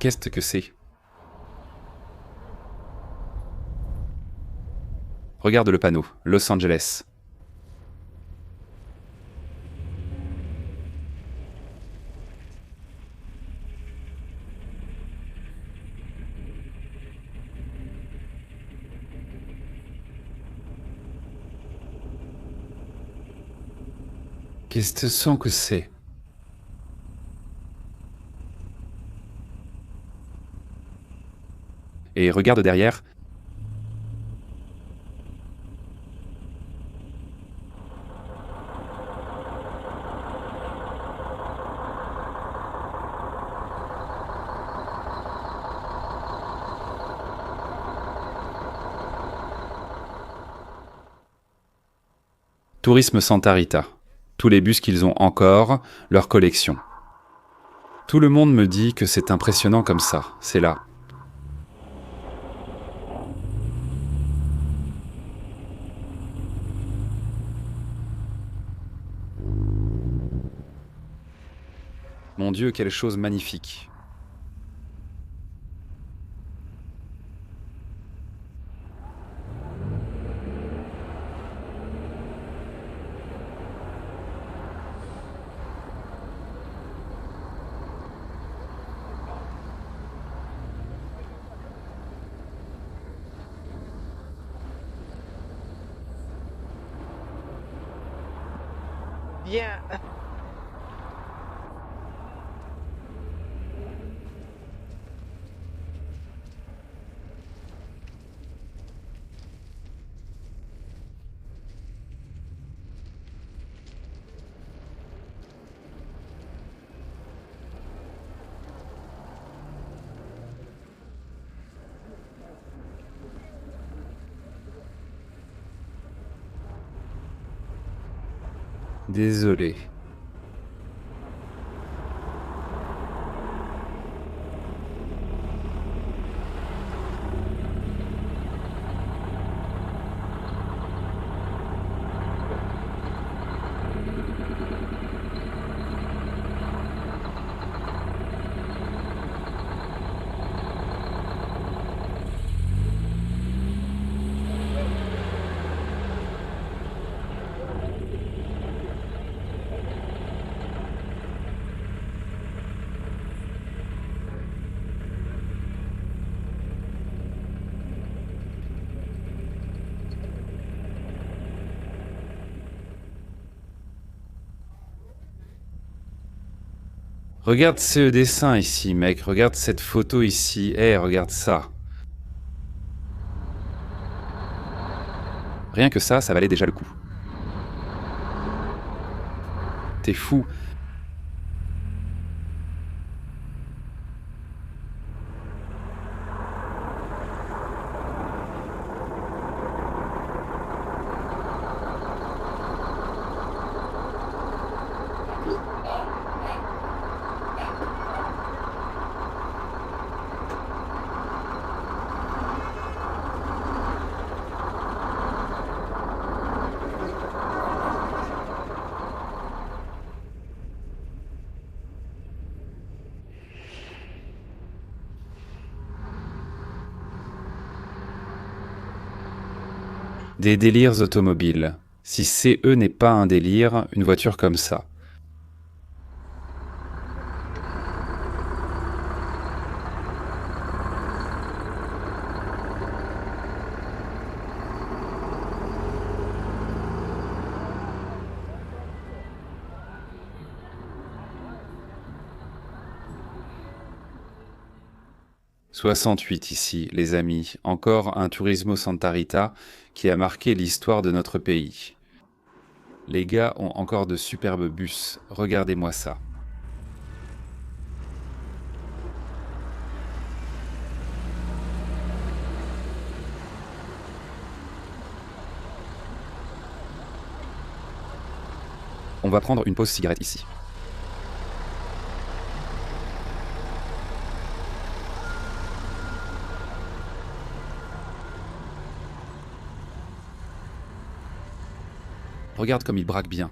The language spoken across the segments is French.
Qu'est-ce que c'est? Regarde le panneau, Los Angeles. Qu'est-ce que c'est? Et regarde derrière. Tourisme Santa Rita. Tous les bus qu'ils ont encore, leur collection. Tout le monde me dit que c'est impressionnant comme ça, c'est là. Mon Dieu, quelle chose magnifique. Bien. Désolé. Regarde ce dessin ici, mec. Regarde cette photo ici. Regarde ça. Rien que ça valait déjà le coup. T'es fou. Des délires automobiles. Si CE n'est pas un délire, une voiture comme ça. « 68 ici, les amis. Encore un Turismo Santa Rita qui a marqué l'histoire de notre pays. Les gars ont encore de superbes bus. Regardez-moi ça. On va prendre une pause cigarette ici. Regarde comme il braque bien.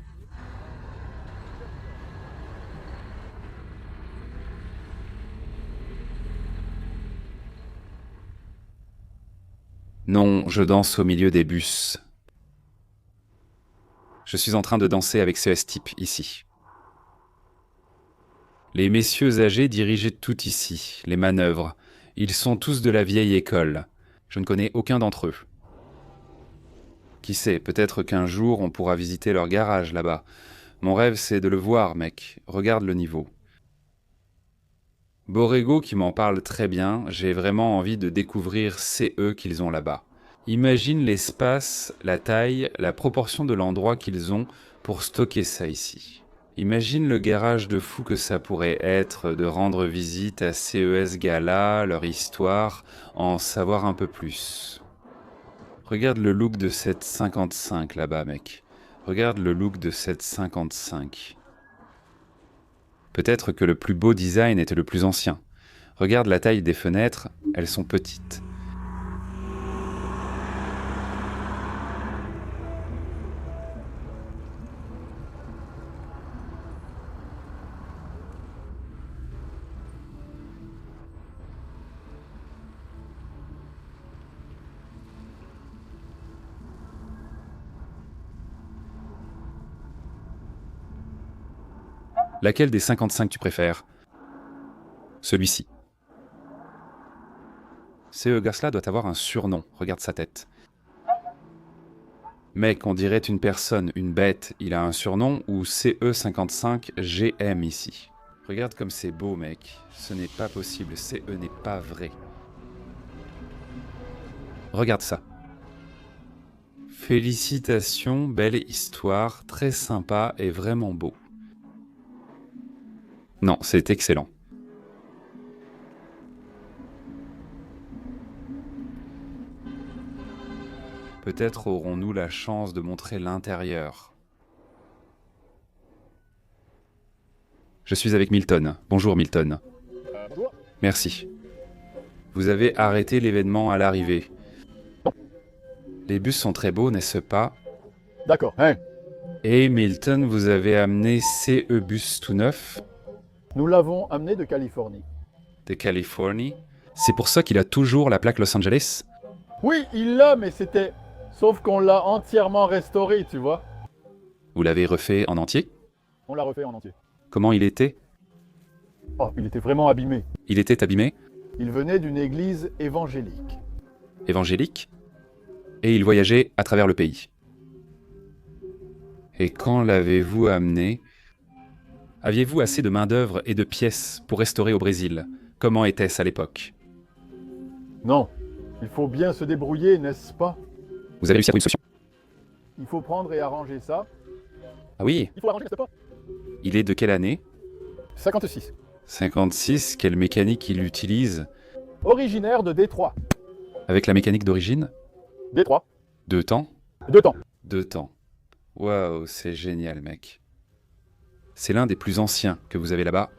Non, je danse au milieu des bus. Je suis en train de danser avec ce S-type ici. Les messieurs âgés dirigeaient tout ici, les manœuvres. Ils sont tous de la vieille école. Je ne connais aucun d'entre eux. Qui sait, peut-être qu'un jour on pourra visiter leur garage là-bas. Mon rêve, c'est de le voir, mec. Regarde le niveau. Borrego qui m'en parle très bien, j'ai vraiment envie de découvrir CE qu'ils ont là-bas. Imagine l'espace, la taille, la proportion de l'endroit qu'ils ont pour stocker ça ici. Imagine le garage de fou que ça pourrait être de rendre visite à CES Gala, leur histoire, en savoir un peu plus. Regarde le look de cette 55 là-bas, mec. Regarde le look de cette 55. Peut-être que le plus beau design était le plus ancien. Regarde la taille des fenêtres, elles sont petites. Laquelle des 55 tu préfères? Celui-ci. CE Gasla doit avoir un surnom, regarde sa tête. Mec, on dirait une personne, une bête, il a un surnom ou CE55 GM ici. Regarde comme c'est beau, mec. Ce n'est pas possible, CE n'est pas vrai. Regarde ça. Félicitations, belle histoire, très sympa et vraiment beau. Non, c'est excellent. Peut-être aurons-nous la chance de montrer l'intérieur. Je suis avec Milton. Bonjour Milton. Bonjour. Merci. Vous avez arrêté l'événement à l'arrivée. Les bus sont très beaux, n'est-ce pas? D'accord, hein. Et Milton, vous avez amené CE bus tout neuf Nous l'avons amené de Californie. de Californie. C'est pour ça qu'il a toujours la plaque Los Angeles? Oui, il l'a, mais c'était... Sauf qu'on l'a entièrement restauré, tu vois. Vous l'avez refait en entier? On l'a refait en entier. Comment il était? Oh, il était vraiment abîmé. Il était abîmé? Il venait d'une église évangélique. Évangélique? Et il voyageait à travers le pays. Et quand l'avez-vous amené? Aviez-vous assez de main-d'œuvre et de pièces pour restaurer au Brésil? Comment était-ce à l'époque? Non, il faut bien se débrouiller, n'est-ce pas? Vous avez réussi à trouver une solution? Il faut prendre et arranger ça. Ah oui, Il faut arranger, n'est-ce pas? il est de quelle année? 56. 56, quelle mécanique il utilise? Originaire de Détroit. Avec la mécanique d'origine? Détroit. 2 temps? 2 temps. 2 temps. Waouh, c'est génial, mec. C'est l'un des plus anciens que vous avez là-bas.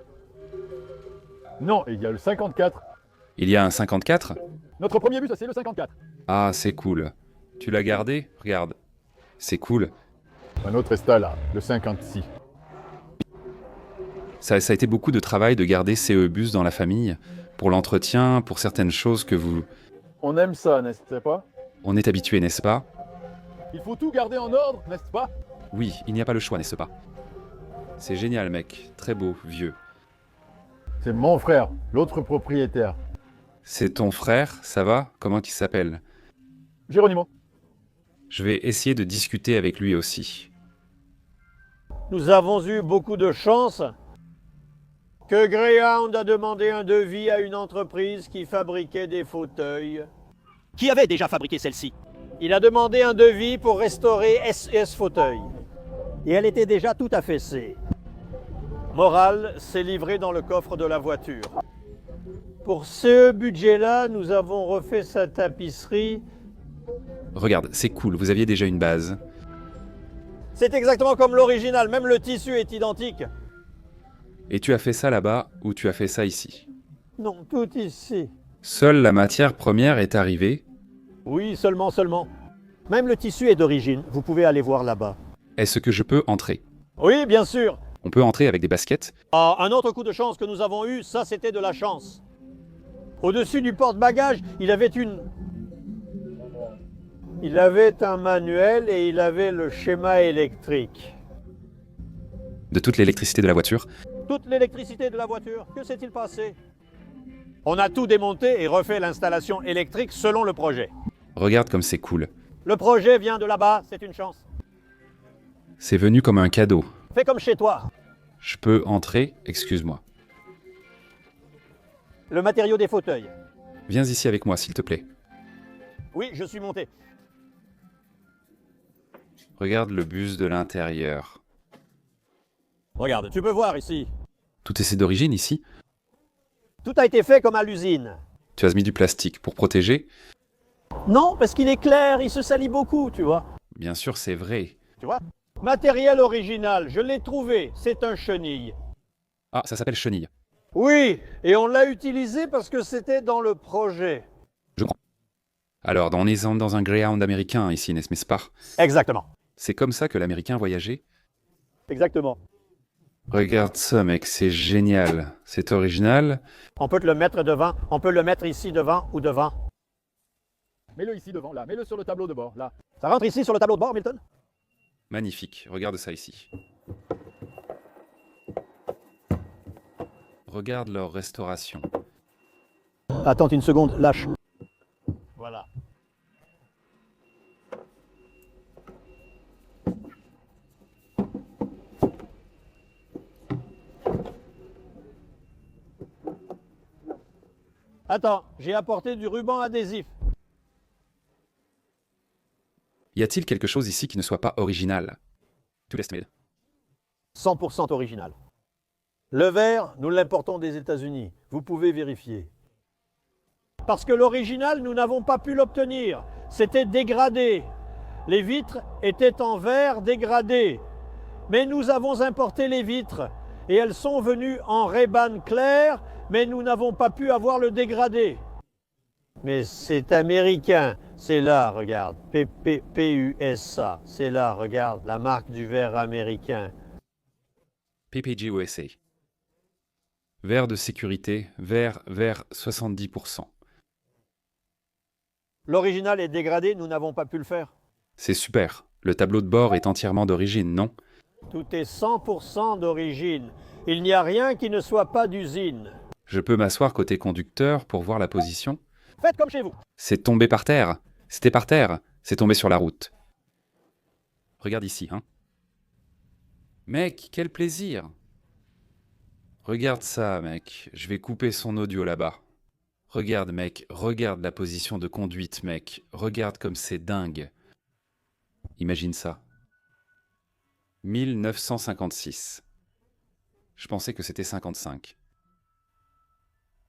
Non, il y a le 54. Il y a un 54? Notre premier bus, c'est le 54. Ah, c'est cool. Tu l'as gardé? Regarde. C'est cool. Un autre est là, le 56. Ça a été beaucoup de travail de garder CE bus dans la famille, pour l'entretien, pour certaines choses que vous... On aime ça, n'est-ce pas? On est habitué, n'est-ce pas? Il faut tout garder en ordre, n'est-ce pas? Oui, il n'y a pas le choix, n'est-ce pas? C'est génial, mec. Très beau, vieux. C'est mon frère, l'autre propriétaire. C'est ton frère, ça va? Comment il s'appelle? Géronimo. Je vais essayer de discuter avec lui aussi. Nous avons eu beaucoup de chance que Greyhound a demandé un devis à une entreprise qui fabriquait des fauteuils. Qui avait déjà fabriqué celle-ci? Il a demandé un devis pour restaurer SES Fauteuil. Et elle était déjà tout affaissée. Morale s'est livré dans le coffre de la voiture. Pour ce budget-là, nous avons refait sa tapisserie. Regarde, c'est cool, vous aviez déjà une base. C'est exactement comme l'original, même le tissu est identique. Et tu as fait ça là-bas ou tu as fait ça ici? Non, tout ici. Seule la matière première est arrivée. Oui, seulement. Même le tissu est d'origine, vous pouvez aller voir là-bas. Est-ce que je peux entrer? Oui, bien sûr. On peut entrer avec des baskets? Ah, un autre coup de chance que nous avons eu, ça c'était de la chance. Au-dessus du porte-bagages, il avait une Il avait un manuel et il avait le schéma électrique. De toute l'électricité de la voiture, Toute l'électricité de la voiture, que s'est-il passé? On a tout démonté et refait l'installation électrique selon le projet. regarde comme c'est cool. Le projet vient de là-bas, c'est une chance. C'est venu comme un cadeau. Fais comme chez toi. Je peux entrer? Excuse-moi. Le matériau des fauteuils. Viens ici avec moi, s'il te plaît. Oui, je suis monté. Regarde le bus de l'intérieur. Regarde, tu peux voir ici. Tout est d'origine ici? Tout a été fait comme à l'usine. Tu as mis du plastique pour protéger? Non, parce qu'il est clair, il se salit beaucoup, tu vois. Bien sûr, c'est vrai. Tu vois? Matériel original, je l'ai trouvé, c'est un chenille. Ah, ça s'appelle chenille. Oui, et on l'a utilisé parce que c'était dans le projet. Je comprends. Alors, on est dans un Greyhound américain ici, n'est-ce pas? Exactement. C'est comme ça que l'américain voyageait? Exactement. Regarde ça, mec, c'est génial. C'est original. On peut te le mettre devant, on peut le mettre ici devant ou devant. Mets-le ici devant, là. Mets-le sur le tableau de bord, là. Ça rentre ici sur le tableau de bord, Milton? Magnifique. Regarde ça ici. Regarde leur restauration. Attends une seconde, lâche. Voilà. Attends, j'ai apporté du ruban adhésif. Y a-t-il quelque chose ici qui ne soit pas original? Tu laisses m'aider. 100% original. Le verre, nous l'importons des États-Unis. Vous pouvez vérifier. Parce que l'original, nous n'avons pas pu l'obtenir. C'était dégradé. Les vitres étaient en verre dégradé. Mais nous avons importé les vitres et elles sont venues en Ray-Ban clair, mais nous n'avons pas pu avoir le dégradé. Mais c'est américain. C'est là, regarde. PUSA. C'est là, regarde, la marque du verre américain. PPG USA. Verre de sécurité, verre 70%. L'original est dégradé, nous n'avons pas pu le faire. C'est super. Le tableau de bord est entièrement d'origine, non? Tout est 100% d'origine. Il n'y a rien qui ne soit pas d'usine. Je peux m'asseoir côté conducteur pour voir la position? Faites comme chez vous. C'est tombé par terre. C'était par terre. C'est tombé sur la route. Regarde ici, hein. Mec, quel plaisir. Regarde ça, mec. Je vais couper son audio là-bas. Regarde, mec. Regarde la position de conduite, mec. Regarde comme c'est dingue. Imagine ça. 1956. Je pensais que c'était 55.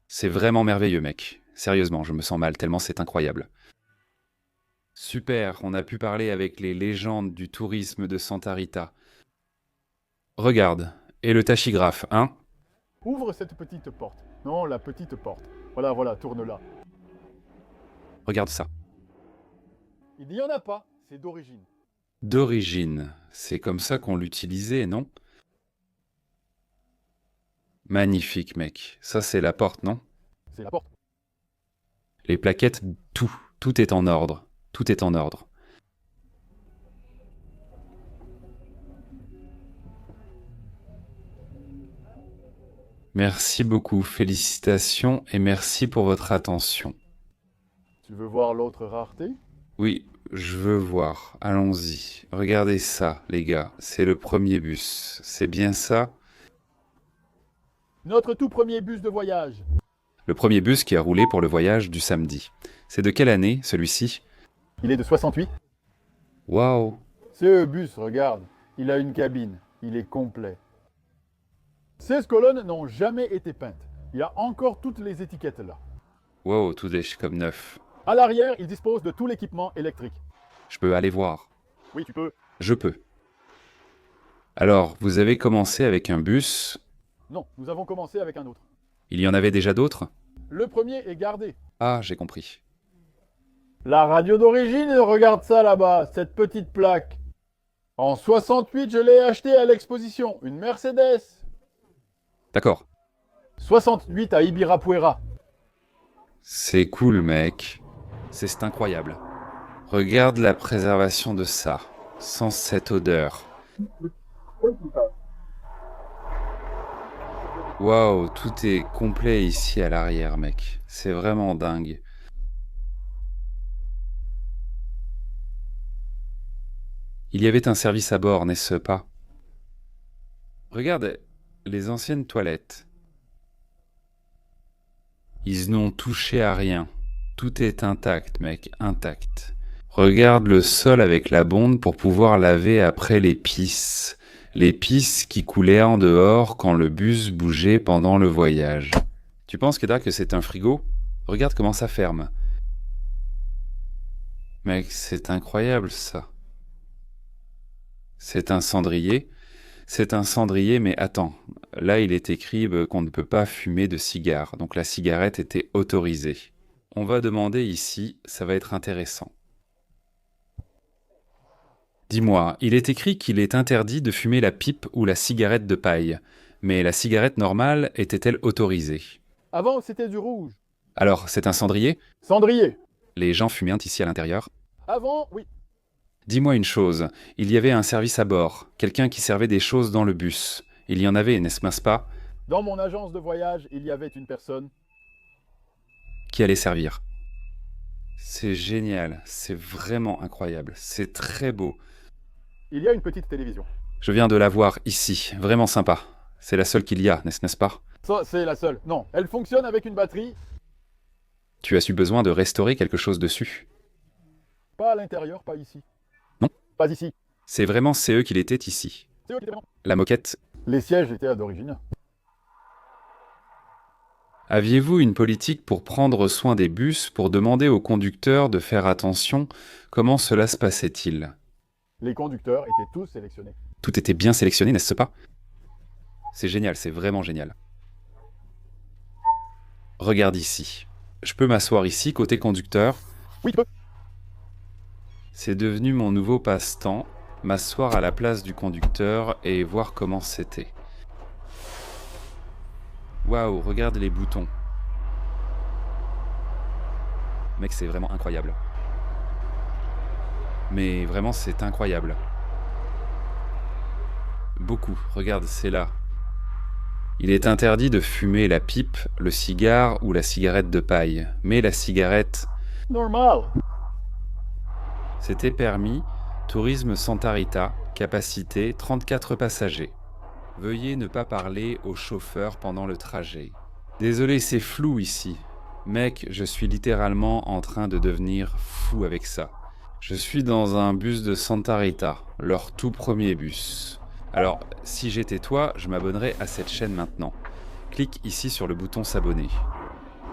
C'est vraiment merveilleux, mec. Sérieusement, je me sens mal tellement c'est incroyable. Super, on a pu parler avec les légendes du tourisme de Santa Rita. Regarde, et le tachygraphe, hein? Ouvre cette petite porte. Non, la petite porte. Voilà, voilà, tourne-la. Regarde ça. Il n'y en a pas, c'est d'origine. D'origine, c'est comme ça qu'on l'utilisait, non? Magnifique, mec. Ça, c'est la porte, non? C'est la porte. Les plaquettes, tout est en ordre. Tout est en ordre. Merci beaucoup, félicitations et merci pour votre attention. Tu veux voir l'autre rareté? Oui, je veux voir. Allons-y. Regardez ça, les gars. C'est le premier bus. C'est bien ça? Notre tout premier bus de voyage. Le premier bus qui a roulé pour le voyage du samedi. C'est de quelle année, celui-ci? Il est de 68. Waouh! Ce bus, regarde, il a une cabine. Il est complet. 16 colonnes n'ont jamais été peintes. Il y a encore toutes les étiquettes là. Wow, tout est comme neuf. À l'arrière, il dispose de tout l'équipement électrique. Je peux aller voir. Oui, tu peux. Je peux. Alors, vous avez commencé avec un bus. Non, nous avons commencé avec un autre. Il y en avait déjà d'autres? Le premier est gardé. Ah, j'ai compris. La radio d'origine, regarde ça là-bas, cette petite plaque. En 68, je l'ai achetée à l'exposition, une Mercedes. D'accord. 68 à Ibirapuera. C'est cool, mec. C'est incroyable. Regarde la préservation de ça, sans cette odeur. Waouh, tout est complet ici à l'arrière, mec. C'est vraiment dingue. Il y avait un service à bord, n'est-ce pas? Regarde les anciennes toilettes. Ils n'ont touché à rien. Tout est intact, mec, intact. Regarde le sol avec la bonde pour pouvoir laver après les pisses. Les pisses qui coulaient en dehors quand le bus bougeait pendant le voyage. Tu penses, Keda, que c'est un frigo? Regarde comment ça ferme. Mec, c'est incroyable ça. C'est un cendrier. C'est un cendrier, mais attends. Là, il est écrit qu'on ne peut pas fumer de cigare. Donc la cigarette était autorisée. On va demander ici, ça va être intéressant. Dis-moi, il est écrit qu'il est interdit de fumer la pipe ou la cigarette de paille. Mais la cigarette normale était-elle autorisée? Avant, c'était du rouge. Alors, c'est un cendrier? Cendrier. Les gens fumaient ici à l'intérieur? Avant, oui. Dis-moi une chose, il y avait un service à bord, quelqu'un qui servait des choses dans le bus. Il y en avait, n'est-ce pas? Dans mon agence de voyage, il y avait une personne. Qui allait servir. C'est génial, c'est vraiment incroyable, c'est très beau. Il y a une petite télévision. Je viens de la voir ici, vraiment sympa. C'est la seule qu'il y a, n'est-ce pas? Ça, c'est la seule. Non, elle fonctionne avec une batterie. Tu as eu besoin de restaurer quelque chose dessus? Pas à l'intérieur, pas ici. Non. Pas ici. C'est vraiment CE qu'il était ici. C'est eux qui étaient vraiment. La moquette. Les sièges étaient d'origine. Aviez-vous une politique pour prendre soin des bus, pour demander aux conducteurs de faire attention? Comment cela se passait-il? Les conducteurs étaient tous sélectionnés. Tout était bien sélectionné, n'est-ce pas? C'est génial, c'est vraiment génial. Regarde ici. Je peux m'asseoir ici, côté conducteur. Oui, tu peux. C'est devenu mon nouveau passe-temps, m'asseoir à la place du conducteur et voir comment c'était. Waouh, regarde les boutons. Mec, c'est vraiment incroyable. Mais vraiment, c'est incroyable. Beaucoup, regarde, c'est là. Il est interdit de fumer la pipe, le cigare ou la cigarette de paille. Mais la cigarette, Normal. c'était permis. Tourisme Santa Rita, capacité 34 passagers. Veuillez ne pas parler au chauffeur pendant le trajet. Désolé, c'est flou ici. Mec, je suis littéralement en train de devenir fou avec ça. Je suis dans un bus de Santa Rita, leur tout premier bus. Alors, si j'étais toi, je m'abonnerais à cette chaîne maintenant. Clique ici sur le bouton s'abonner.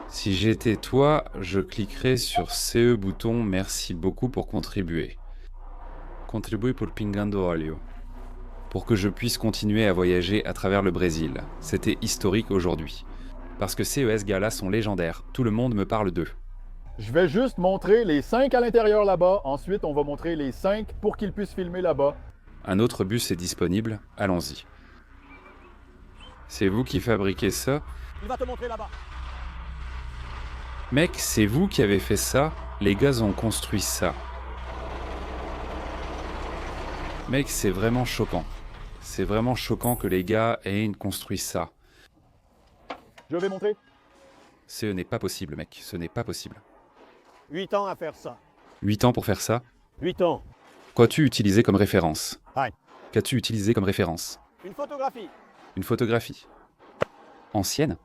Si j'étais toi, je cliquerais sur CE bouton merci beaucoup pour contribuer. Contribuer pour Pingando Olio. Pour que je puisse continuer à voyager à travers le Brésil. C'était historique aujourd'hui. Parce que CES Gala sont légendaires. Tout le monde me parle d'eux. Je vais juste montrer les 5 à l'intérieur là-bas. Ensuite, on va montrer les 5 pour qu'ils puissent filmer là-bas. Un autre bus est disponible. Allons-y. C'est vous qui fabriquez ça? Il va te montrer là-bas. Mec, c'est vous qui avez fait ça? Les gars ont construit ça. Mec, c'est vraiment choquant. C'est vraiment choquant que les gars aient construit ça. Je vais montrer. Ce n'est pas possible, mec. Ce n'est pas possible. 8 ans à faire ça. 8 ans pour faire ça? 8 ans. Qu'as-tu utilisé comme référence? Hi. Qu'as-tu utilisé comme référence? Une photographie. Une photographie. Ancienne?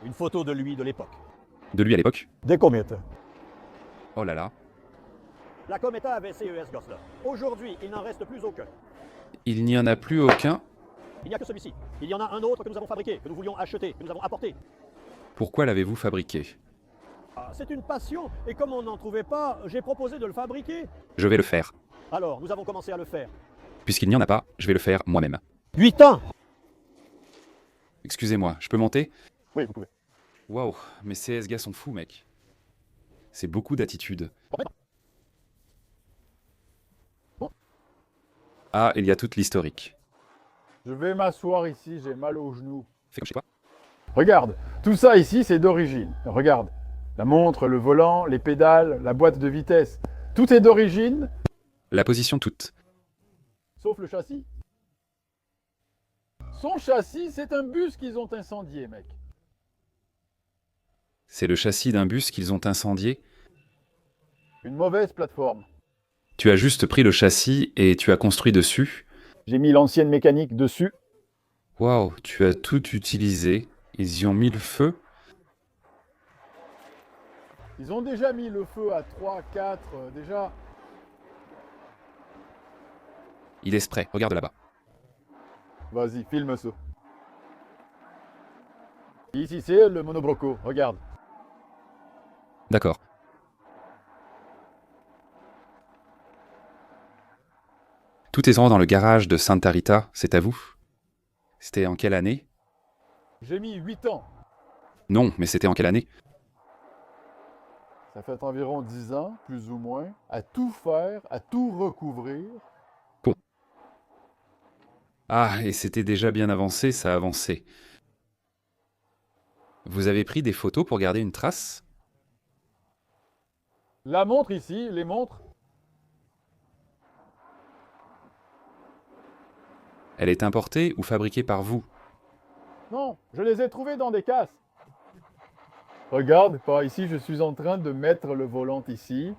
Une photo de lui de l'époque. De lui à l'époque? Des comètes. Oh là là. La Cometa avait CES Goslar. Aujourd'hui, il n'en reste plus aucun. Il n'y en a plus aucun? Il n'y a que celui-ci. Il y en a un autre que nous avons fabriqué, que nous voulions acheter, que nous avons apporté. Pourquoi l'avez-vous fabriqué? C'est une passion, et comme on n'en trouvait pas, j'ai proposé de le fabriquer. Je vais le faire. Alors, nous avons commencé à le faire. Puisqu'il n'y en a pas, je vais le faire moi-même. 8 ans. Excusez-moi, je peux monter? Oui, vous pouvez. Waouh, mais ces gars sont fous, mec. C'est beaucoup d'attitude. Ah, il y a toute l'historique. Je vais m'asseoir ici, j'ai mal aux genoux. Fais comme chez toi. Regarde, tout ça ici, c'est d'origine. Regarde, la montre, le volant, les pédales, la boîte de vitesse. Tout est d'origine, La position toute. sauf le châssis. Son châssis, c'est un bus qu'ils ont incendié, mec. C'est le châssis d'un bus qu'ils ont incendié. Une mauvaise plateforme. Tu as juste pris le châssis et tu as construit dessus. J'ai mis l'ancienne mécanique dessus. Waouh, tu as tout utilisé. Ils y ont mis le feu. Ils ont déjà mis le feu à 3, 4, déjà. Il est prêt, regarde là-bas. Vas-y, filme ça. Ici, c'est le monobroco, regarde. D'accord. Tout est dans le garage de Santa Rita, c'est à vous? C'était en quelle année? J'ai mis 8 ans. Non, mais c'était en quelle année? Ça fait environ 10 ans, plus ou moins, à tout faire, à tout recouvrir. Ah, et c'était déjà bien avancé, ça avançait. Vous avez pris des photos pour garder une trace? La montre ici, les montres, Elle est importée ou fabriquée par vous? non, je les ai trouvées dans des casses. Regarde, par ici, je suis en train de mettre le volant ici.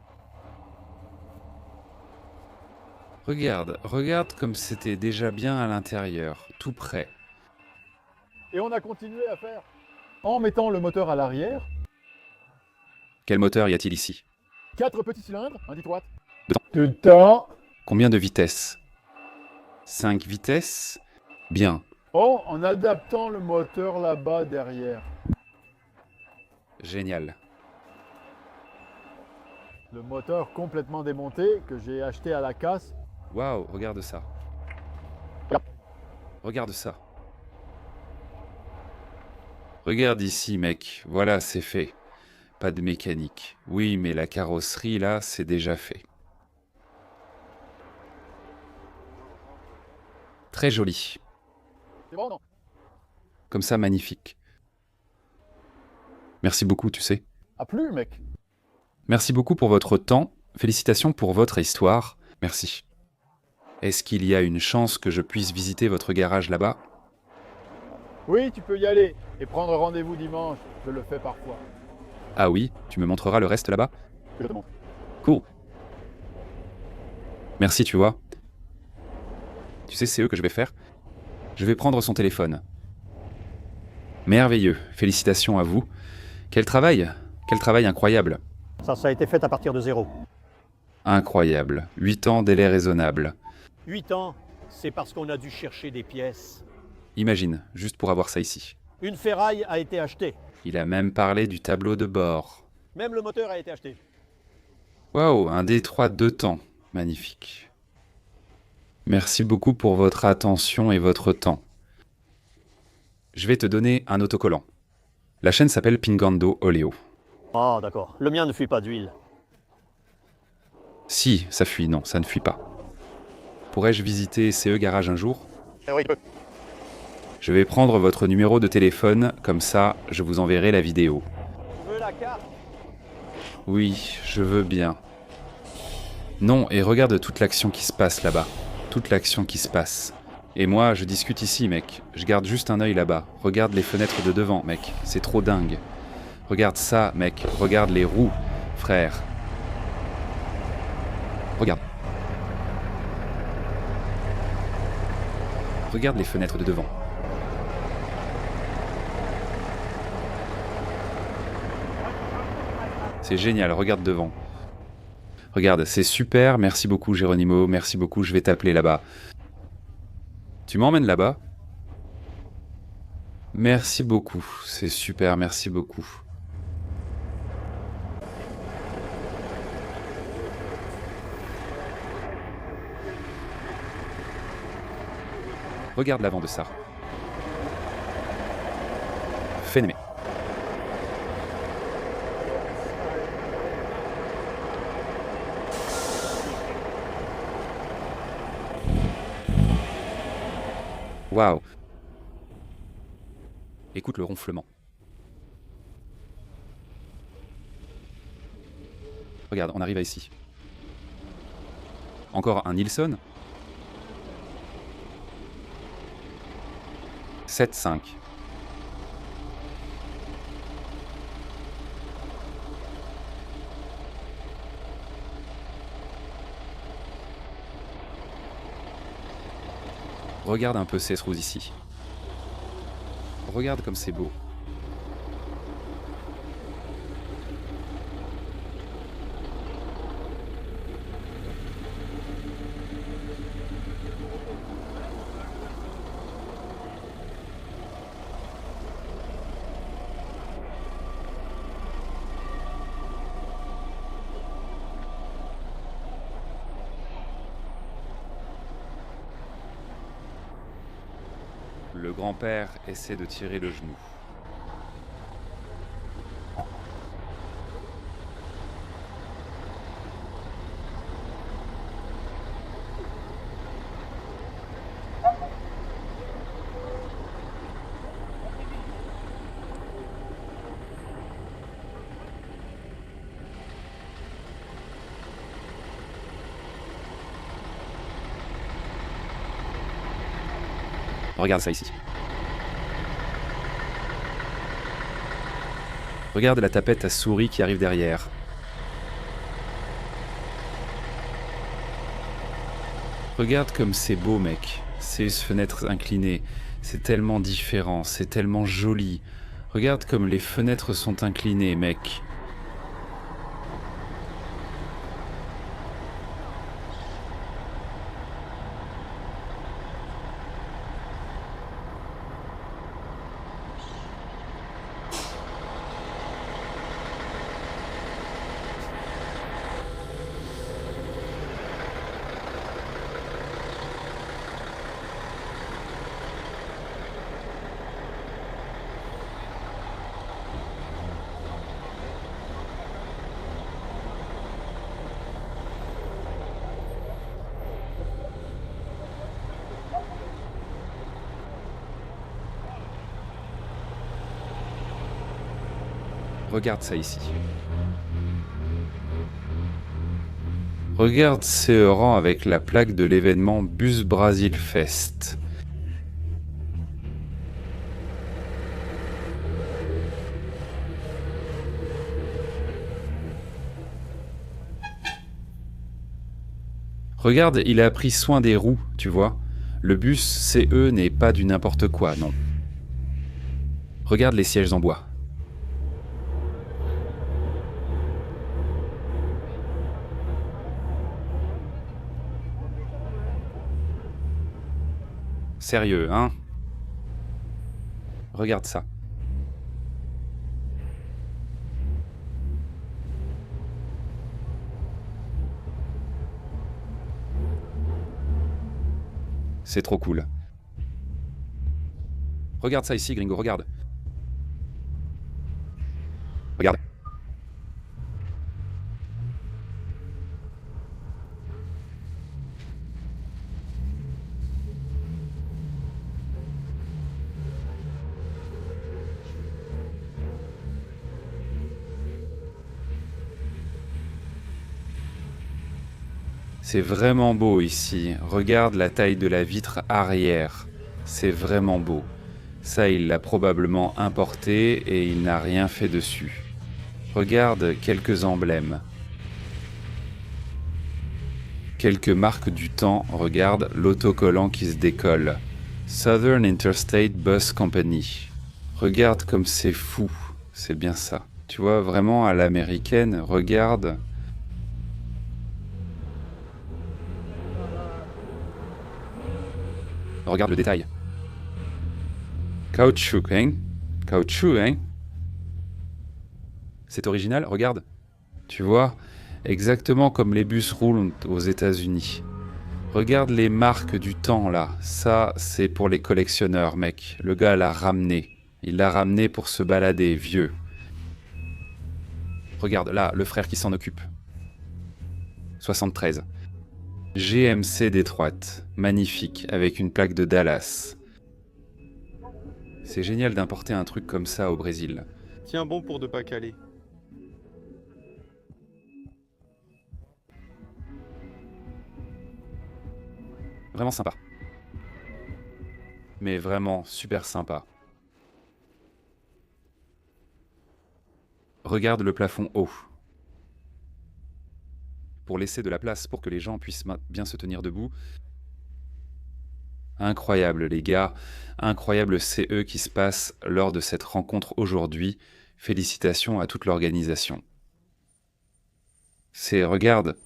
Regarde comme c'était déjà bien à l'intérieur, tout prêt. Et on a continué à faire. En mettant le moteur à l'arrière, Quel moteur y a-t-il ici? 4 petits cylindres, un 10 watts. Dedans. Du temps. Combien de vitesses? 5 vitesses? Bien, Oh, en adaptant le moteur là-bas derrière. génial. Le moteur complètement démonté que j'ai acheté à la casse. Waouh, regarde ça. Regarde ça. Regarde ici, mec. Voilà, c'est fait. Pas de mécanique. Oui, mais la carrosserie, là, c'est déjà fait. Très joli. C'est bon, non? Comme ça, magnifique. Merci beaucoup, tu sais. Ah, plus, mec. Merci beaucoup pour votre temps. Félicitations pour votre histoire. Merci. Est-ce qu'il y a une chance que je puisse visiter votre garage là-bas? Oui, tu peux y aller et prendre rendez-vous dimanche. Je le fais parfois. Ah oui, tu me montreras le reste là-bas? Je te montre. Cool. Merci, tu vois. Tu sais, c'est eux que je vais faire. Je vais prendre son téléphone. Merveilleux. Félicitations à vous. Quel travail! Quel travail incroyable! Ça a été fait à partir de zéro. Incroyable. 8 ans, délai raisonnable. 8 ans, c'est parce qu'on a dû chercher des pièces. Imagine, juste pour avoir ça ici. Une ferraille a été achetée. Il a même parlé du tableau de bord. Même le moteur a été acheté. Waouh, un D3 2 temps. Magnifique. Merci beaucoup pour votre attention et votre temps. Je vais te donner un autocollant. La chaîne s'appelle Pingando Oleo. Ah, d'accord. Le mien ne fuit pas d'huile. Si, ça fuit, non, ça ne fuit pas. Pourrais-je visiter CE Garage un jour? Oui, tu peux. Je vais prendre votre numéro de téléphone, comme ça, je vous enverrai la vidéo. Tu veux la carte? Oui, je veux bien. Non, et regarde toute l'action qui se passe là-bas. Toute l'action qui se passe. Et moi, je discute ici, mec. Je garde juste un œil là-bas. Regarde les fenêtres de devant, mec. C'est trop dingue. Regarde ça, mec. Regarde les roues, frère. Regarde. Regarde les fenêtres de devant. C'est génial, regarde devant. Regarde, c'est super, merci beaucoup Geronimo, merci beaucoup, je vais t'appeler là-bas. Tu m'emmènes là-bas? Merci beaucoup, c'est super, merci beaucoup. Regarde l'avant de ça. Phénomène. Waouh. Écoute le ronflement. Regarde, on arrive à ici. Encore un Nilsson. 7-5. Regarde un peu ces trous ici. Regarde comme c'est beau. Le grand-père essaie de tirer le genou. Regarde ça ici. Regarde la tapette à souris qui arrive derrière. Regarde comme c'est beau, mec. Ces fenêtres inclinées. C'est tellement différent, c'est tellement joli. Regarde comme les fenêtres sont inclinées, mec. Regarde ça ici. Regarde ces rangs avec la plaque de l'événement Bus Brasil Fest. Regarde, il a pris soin des roues, tu vois. Le bus CE n'est pas du n'importe quoi, non. Regarde les sièges en bois. Sérieux, hein? Regarde ça. C'est trop cool. Regarde ça ici, gringo, regarde. Regarde. C'est vraiment beau ici. Regarde la taille de la vitre arrière. C'est vraiment beau. Ça, il l'a probablement importé et il n'a rien fait dessus. Regarde quelques emblèmes. Quelques marques du temps. Regarde l'autocollant qui se décolle. Southern Interstate Bus Company. Regarde comme c'est fou. C'est bien ça. Tu vois, vraiment à l'américaine, regarde. Regarde le détail. Caoutchouc, hein? Caoutchouc, hein? C'est original, regarde. Tu vois, exactement comme les bus roulent aux États-Unis. Regarde les marques du temps, là. Ça, c'est pour les collectionneurs, mec. Le gars l'a ramené. Il l'a ramené pour se balader, vieux. Regarde, là, le frère qui s'en occupe. 73. GMC Détroit, magnifique, avec une plaque de Dallas. C'est génial d'importer un truc comme ça au Brésil. Tiens bon pour ne pas caler. Vraiment sympa. Mais vraiment super sympa. Regarde le plafond haut. Pour laisser de la place pour que les gens puissent bien se tenir debout. Incroyable les gars, incroyable CE qui se passe lors de cette rencontre aujourd'hui. Félicitations à toute l'organisation. Regarde.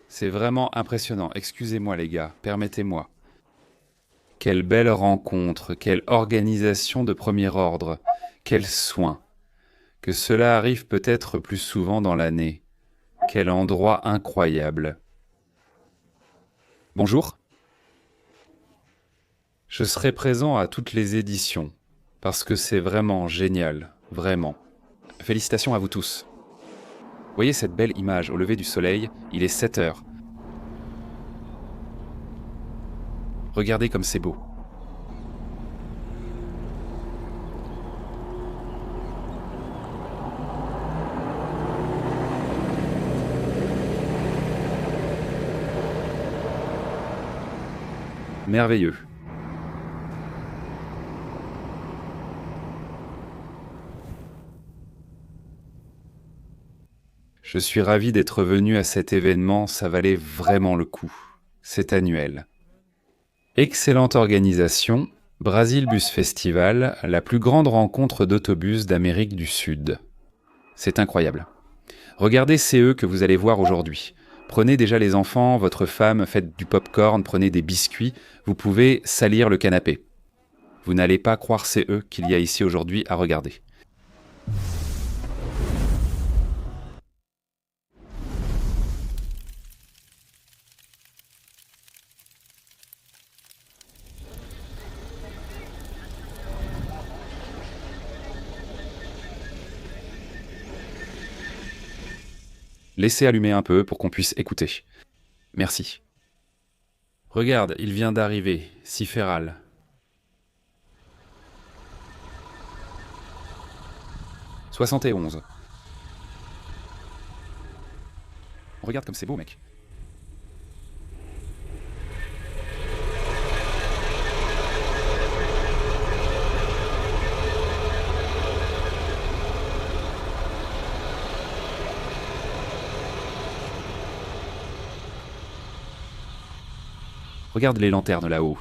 C'est vraiment impressionnant. Excusez-moi les gars, permettez-moi. Quelle belle rencontre, quelle organisation de premier ordre, quel soin. Que cela arrive peut-être plus souvent dans l'année. Quel endroit incroyable. Bonjour. Je serai présent à toutes les éditions, parce que c'est vraiment génial, vraiment. Félicitations à vous tous. Voyez cette belle image au lever du soleil, il est 7 heures. Regardez comme c'est beau. Merveilleux. Je suis ravi d'être venu à cet événement, ça valait vraiment le coup. C'est annuel. Excellente organisation, Brasil Bus Festival, la plus grande rencontre d'autobus d'Amérique du Sud. C'est incroyable. Regardez CE que vous allez voir aujourd'hui. Prenez déjà les enfants, votre femme, faites du popcorn, prenez des biscuits, vous pouvez salir le canapé. Vous n'allez pas croire CE qu'il y a ici aujourd'hui à regarder. Laissez allumer un peu pour qu'on puisse écouter. Merci. Regarde, il vient d'arriver, Ciféral. « 71. Regarde comme c'est beau, mec. Regarde les lanternes là-haut.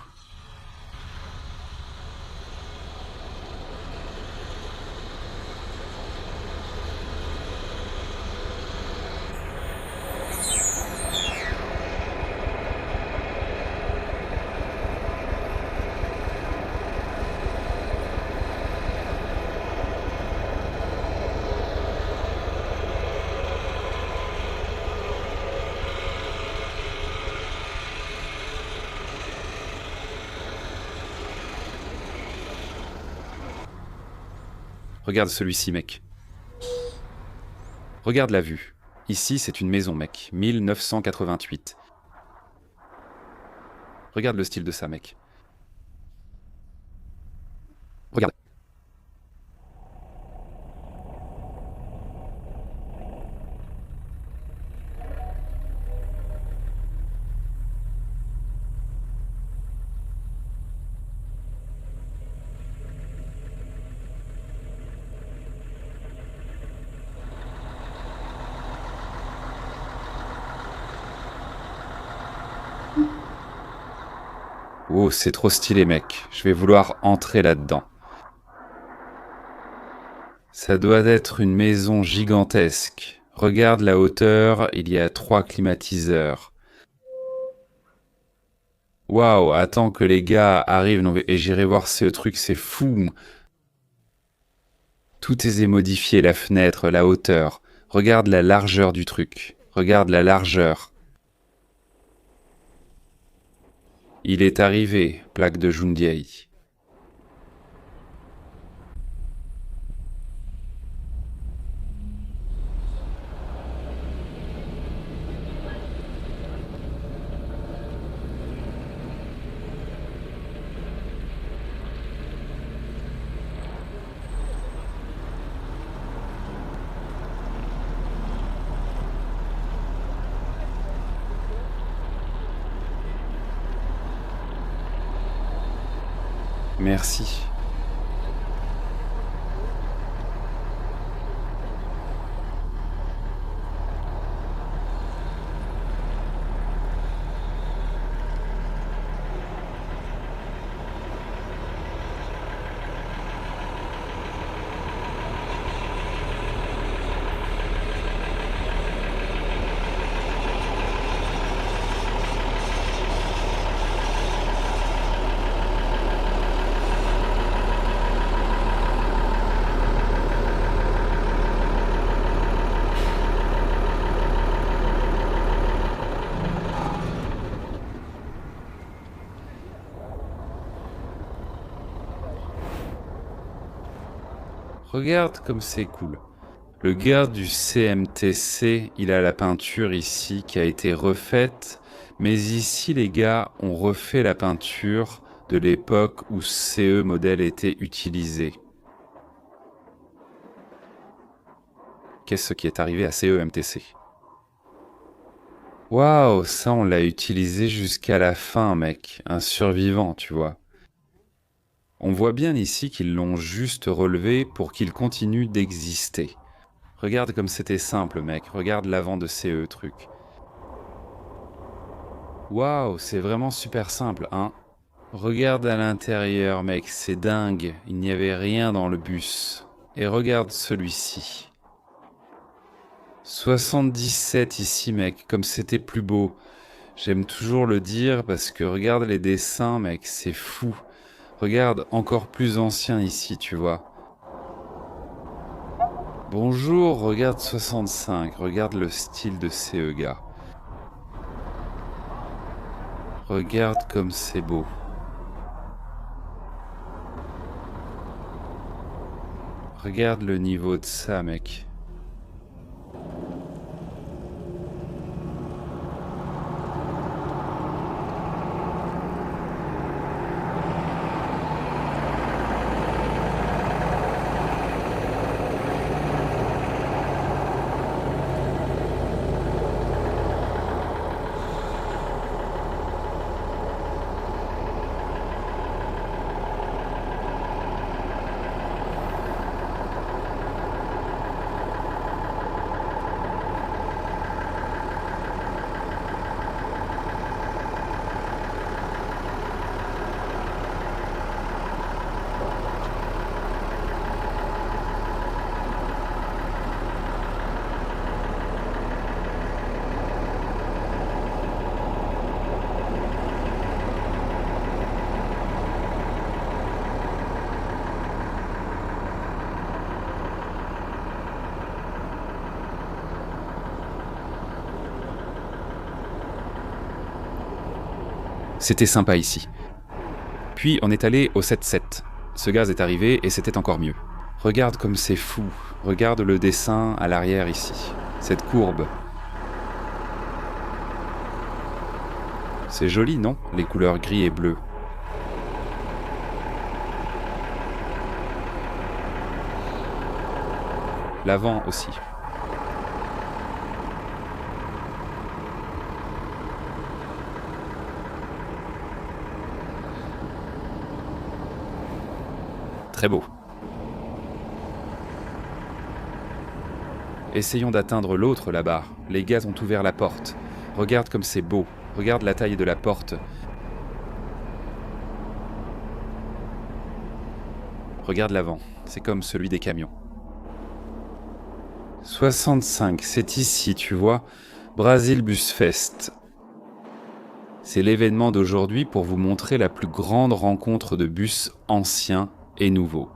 Regarde celui-ci, mec. Regarde la vue. Ici, c'est une maison, mec. 1988. Regarde le style de ça, mec. Regarde. Oh, c'est trop stylé, mec. Je vais vouloir entrer là-dedans. Ça doit être une maison gigantesque. Regarde la hauteur, il y a 3 climatiseurs. Waouh, attends que les gars arrivent et j'irai voir ce truc, c'est fou. Tout est modifié, la fenêtre, la hauteur. Regarde la largeur du truc. Regarde la largeur. Il est arrivé, plaque de Jundiaí. Merci. Regarde comme c'est cool. Le gars du CMTC, il a la peinture ici qui a été refaite, mais ici les gars ont refait la peinture de l'époque où CE modèle était utilisé. Qu'est-ce qui est arrivé à CEMTC? Waouh, ça on l'a utilisé jusqu'à la fin, mec. Un survivant, tu vois. On voit bien ici qu'ils l'ont juste relevé pour qu'il continue d'exister. Regarde comme c'était simple, mec. Regarde l'avant de CE truc. Waouh, c'est vraiment super simple, hein. Regarde à l'intérieur, mec, c'est dingue. Il n'y avait rien dans le bus. Et regarde celui-ci. 77 ici, mec, comme c'était plus beau. J'aime toujours le dire parce que regarde les dessins, mec, c'est fou. Regarde, encore plus ancien ici, tu vois. Bonjour, regarde 65, regarde le style de CE, gars. Regarde comme c'est beau. Regarde le niveau de ça, mec. C'était sympa ici. Puis on est allé au 7-7. Ce gaz est arrivé et c'était encore mieux. Regarde comme c'est fou. Regarde le dessin à l'arrière ici. Cette courbe. C'est joli, non? Les couleurs gris et bleu. L'avant aussi. Très beau. Essayons d'atteindre l'autre là-bas. Les gars ont ouvert la porte. Regarde comme c'est beau. Regarde la taille de la porte. Regarde l'avant. C'est comme celui des camions. 65, c'est ici, tu vois. Brasil Bus Fest. C'est l'événement d'aujourd'hui pour vous montrer la plus grande rencontre de bus anciens et nouveau.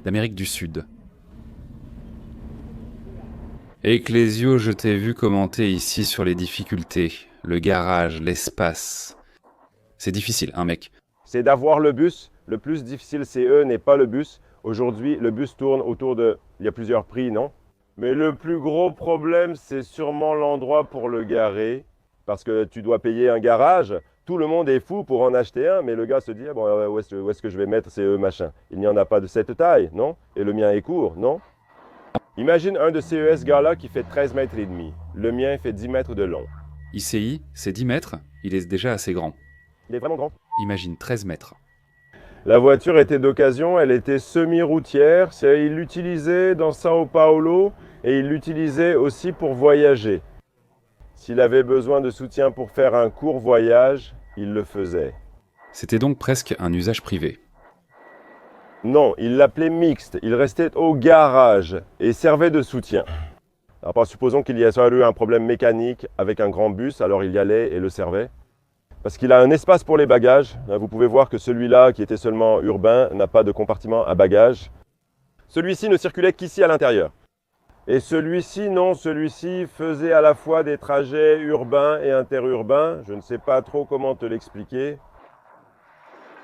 D'Amérique du Sud. Ecclésio, je t'ai vu commenter ici sur les difficultés, le garage, l'espace. C'est difficile, hein, mec? C'est d'avoir le bus. Le plus difficile, CE n'est pas le bus. Aujourd'hui, le bus tourne autour de... Il y a plusieurs prix, non? Mais le plus gros problème, c'est sûrement l'endroit pour le garer. Parce que tu dois payer un garage. Tout le monde est fou pour en acheter un, mais le gars se dit ah bon, où est-ce que je vais mettre CE machin? Il n'y en a pas de cette taille, non? Et le mien est court, non? Imagine un de ces gars-là qui fait 13 mètres et demi. Le mien fait 10 mètres de long. ICI, c'est 10 mètres, il est déjà assez grand. Il est vraiment grand. Imagine 13 mètres. La voiture était d'occasion, elle était semi-routière. Il l'utilisait dans Sao Paulo et il l'utilisait aussi pour voyager. S'il avait besoin de soutien pour faire un court voyage, il le faisait. C'était donc presque un usage privé. Non, il l'appelait mixte. Il restait au garage et servait de soutien. Alors, supposons qu'il y ait eu un problème mécanique avec un grand bus, alors il y allait et le servait. Parce qu'il a un espace pour les bagages. Vous pouvez voir que celui-là, qui était seulement urbain, n'a pas de compartiment à bagages. Celui-ci ne circulait qu'ici à l'intérieur. Et celui-ci, non, celui-ci faisait à la fois des trajets urbains et interurbains. Je ne sais pas trop comment te l'expliquer.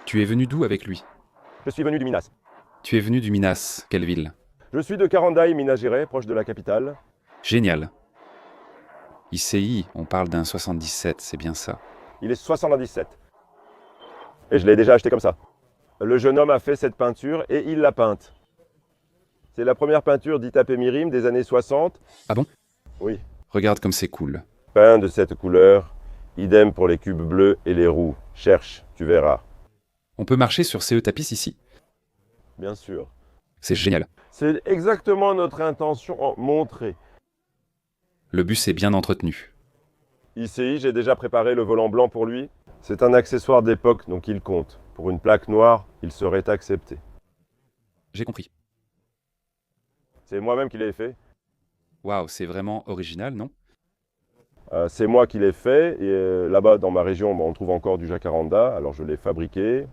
Tu es venu d'où avec lui? Je suis venu du Minas. Tu es venu du Minas. Quelle ville? Je suis de Carandaí, Minas Gerais, proche de la capitale. Génial. ICI, on parle d'un 77, c'est bien ça. Il est 77. Et je l'ai déjà acheté comme ça. Le jeune homme a fait cette peinture et il l'a peinte. C'est la première peinture d'Itapé Mirim des années 60. Ah bon? Oui. Regarde comme c'est cool. Peint de cette couleur. Idem pour les cubes bleus et les roues. Cherche, tu verras. On peut marcher sur CE Tapis ici? Bien sûr. C'est génial. C'est exactement notre intention en montrer. Le bus est bien entretenu. ICI, j'ai déjà préparé le volant blanc pour lui. C'est un accessoire d'époque, donc il compte. Pour une plaque noire, il serait accepté. J'ai compris. C'est moi-même qui l'ai fait. Waouh, c'est vraiment original, non? C'est moi qui l'ai fait. Et là-bas, dans ma région, on trouve encore du jacaranda. Alors je l'ai fabriqué.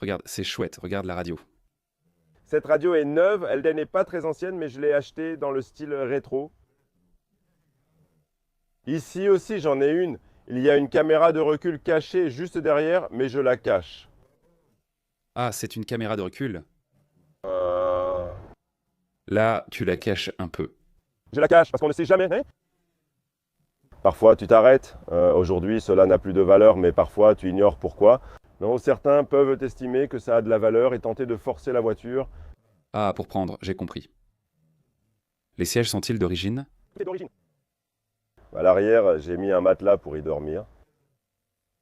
Regarde, c'est chouette, regarde la radio. Cette radio est neuve, elle n'est pas très ancienne, mais je l'ai achetée dans le style rétro. Ici aussi, j'en ai une. Il y a une caméra de recul cachée juste derrière, mais je la cache. Ah, c'est une caméra de recul. Là, tu la caches un peu. Je la cache parce qu'on ne sait jamais. Hein? Parfois, tu t'arrêtes. Aujourd'hui, cela n'a plus de valeur, mais parfois, tu ignores pourquoi. Non, certains peuvent estimer que ça a de la valeur et tenter de forcer la voiture. Ah, pour prendre, j'ai compris. Les sièges sont-ils d'origine? C'est d'origine. À l'arrière, j'ai mis un matelas pour y dormir.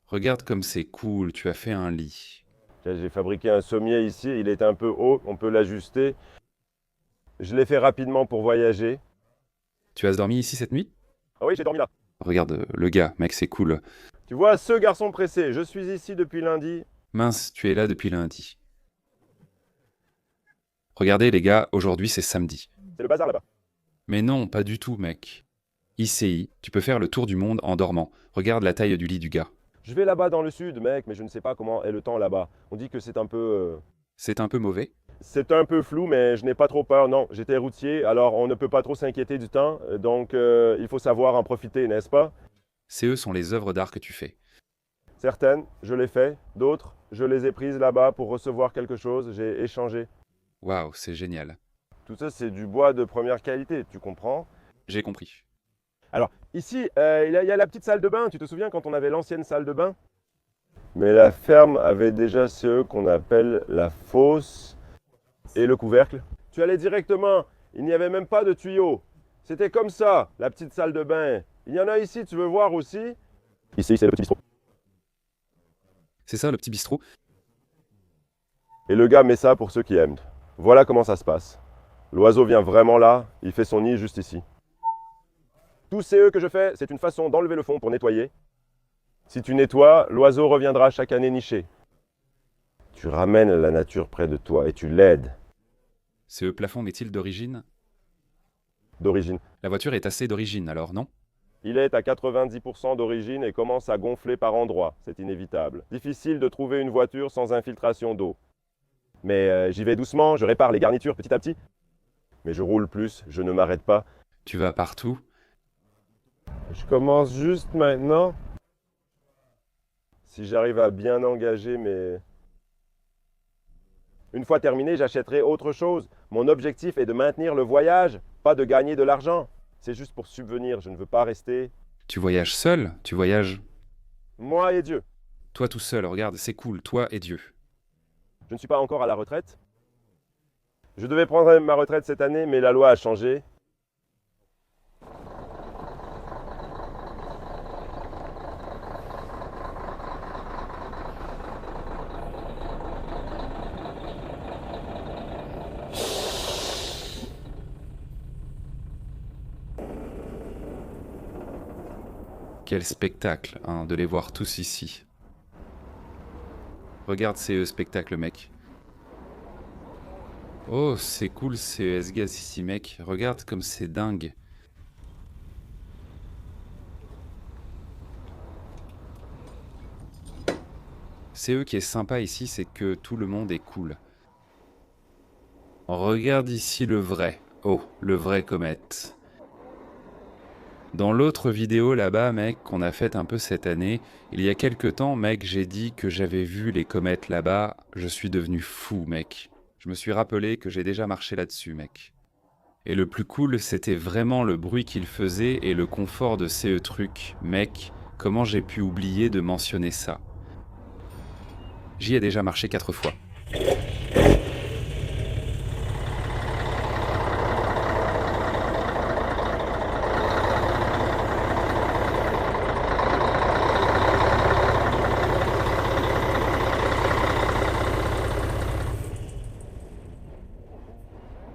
Regarde comme c'est cool, tu as fait un lit. J'ai fabriqué un sommier ici, il est un peu haut, on peut l'ajuster. Je l'ai fait rapidement pour voyager. Tu as dormi ici cette nuit? Ah oui, j'ai dormi là. Regarde, le gars, mec, c'est cool. Tu vois, ce garçon pressé, je suis ici depuis lundi. Mince, tu es là depuis lundi. Regardez les gars, aujourd'hui c'est samedi. C'est le bazar là-bas. Mais non, pas du tout, mec. ICI, tu peux faire le tour du monde en dormant. Regarde la taille du lit du gars. Je vais là-bas dans le sud, mec, mais je ne sais pas comment est le temps là-bas. On dit que c'est un peu... C'est un peu mauvais? C'est un peu flou, mais je n'ai pas trop peur. Non, j'étais routier, alors on ne peut pas trop s'inquiéter du temps. Donc il faut savoir en profiter, n'est-ce pas? CE sont les œuvres d'art que tu fais. Certaines, je les fais. D'autres, je les ai prises là-bas pour recevoir quelque chose. J'ai échangé. Waouh, c'est génial. Tout ça, c'est du bois de première qualité, tu comprends? J'ai compris. Alors, ici, il y a la petite salle de bain. Tu te souviens quand on avait l'ancienne salle de bain? Mais la ferme avait déjà ce qu'on appelle la fosse et le couvercle. Tu allais directement. Il n'y avait même pas de tuyau. C'était comme ça, la petite salle de bain. Il y en a ici, tu veux voir aussi? Ici, c'est le petit bistrot. C'est ça le petit bistrot? Et le gars met ça pour ceux qui aiment. Voilà comment ça se passe. L'oiseau vient vraiment là, il fait son nid juste ici. Tout CE que je fais, c'est une façon d'enlever le fond pour nettoyer. Si tu nettoies, l'oiseau reviendra chaque année nicher. Tu ramènes la nature près de toi et tu l'aides. CE plafond est-il d'origine? D'origine. La voiture est assez d'origine alors, non? Il est à 90% d'origine et commence à gonfler par endroits. C'est inévitable. Difficile de trouver une voiture sans infiltration d'eau. Mais j'y vais doucement, je répare les garnitures petit à petit. Mais je roule plus, je ne m'arrête pas. Tu vas partout? Je commence juste maintenant. Si j'arrive à bien engager mes... Une fois terminé, j'achèterai autre chose. Mon objectif est de maintenir le voyage, pas de gagner de l'argent. C'est juste pour subvenir, je ne veux pas rester... Tu voyages seul? Tu voyages... Moi et Dieu. Toi tout seul, regarde, c'est cool, toi et Dieu. Je ne suis pas encore à la retraite. Je devais prendre ma retraite cette année, mais la loi a changé. Quel spectacle, hein, de les voir tous ici. Regarde ces spectacles, mec. Oh, c'est cool ces S-Gaz ici, mec. Regarde comme c'est dingue. C'est eux qui est sympa ici, c'est que tout le monde est cool. Regarde ici le vrai. Oh, le vrai comète. Dans l'autre vidéo là-bas, mec, qu'on a faite un peu cette année, il y a quelques temps, mec, j'ai dit que j'avais vu les comètes là-bas. Je suis devenu fou, mec. Je me suis rappelé que j'ai déjà marché là-dessus, mec. Et le plus cool, c'était vraiment le bruit qu'il faisait et le confort de ces trucs. Mec, comment j'ai pu oublier de mentionner ça? J'y ai déjà marché 4 fois.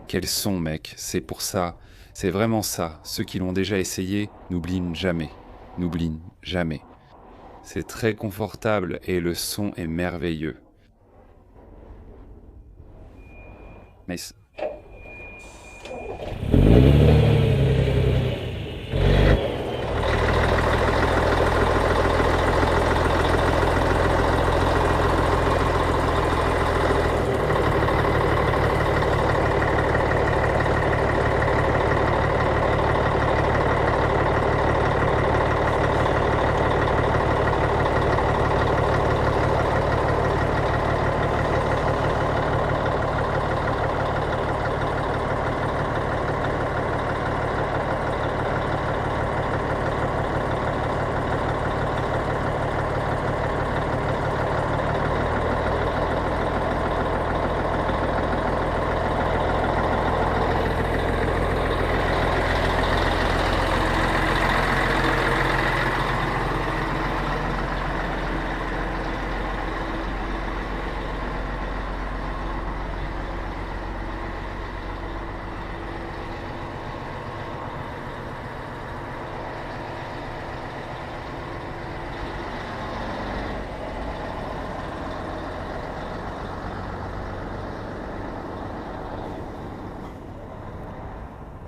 Quel son, mec, c'est pour ça, c'est vraiment ça. Ceux qui l'ont déjà essayé n'oublient jamais, n'oublient jamais. C'est très confortable et le son est merveilleux. Mais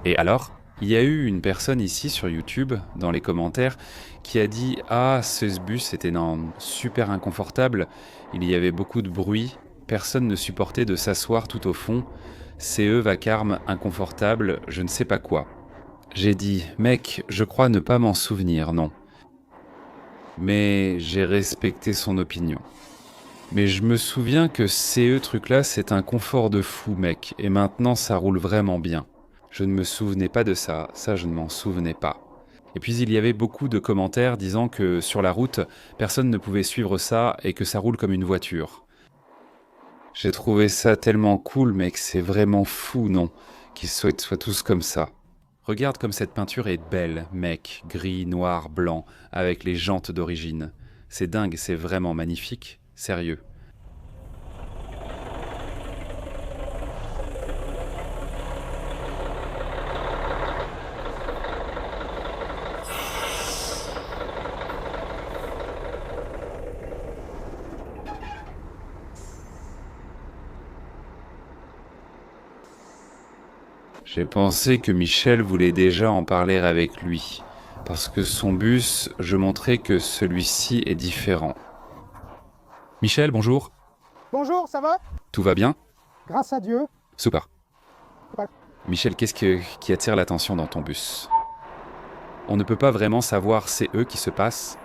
Et alors, il y a eu une personne ici sur YouTube, dans les commentaires, qui a dit « Ah, ce bus était super inconfortable, il y avait beaucoup de bruit, personne ne supportait de s'asseoir tout au fond, CE vacarme, inconfortable, je ne sais pas quoi. » J'ai dit « Mec, je crois ne pas m'en souvenir, non. » Mais j'ai respecté son opinion. Mais je me souviens que CE truc-là, c'est un confort de fou, mec, et maintenant ça roule vraiment bien. Je ne me souvenais pas de ça, ça je ne m'en souvenais pas. Et puis il y avait beaucoup de commentaires disant que sur la route, personne ne pouvait suivre ça et que ça roule comme une voiture. J'ai trouvé ça tellement cool, mec, c'est vraiment fou, non, qu'ils soient tous comme ça. Regarde comme cette peinture est belle, mec, gris, noir, blanc, avec les jantes d'origine. C'est dingue, c'est vraiment magnifique, sérieux. J'ai pensé que Michel voulait déjà en parler avec lui, parce que son bus, je montrais que celui-ci est différent. Michel, bonjour. Bonjour, ça va? Tout va bien? Grâce à Dieu. Super. Ouais. Michel, qu'est-ce qui attire l'attention dans ton bus? On ne peut pas vraiment savoir c'est eux qui se passent.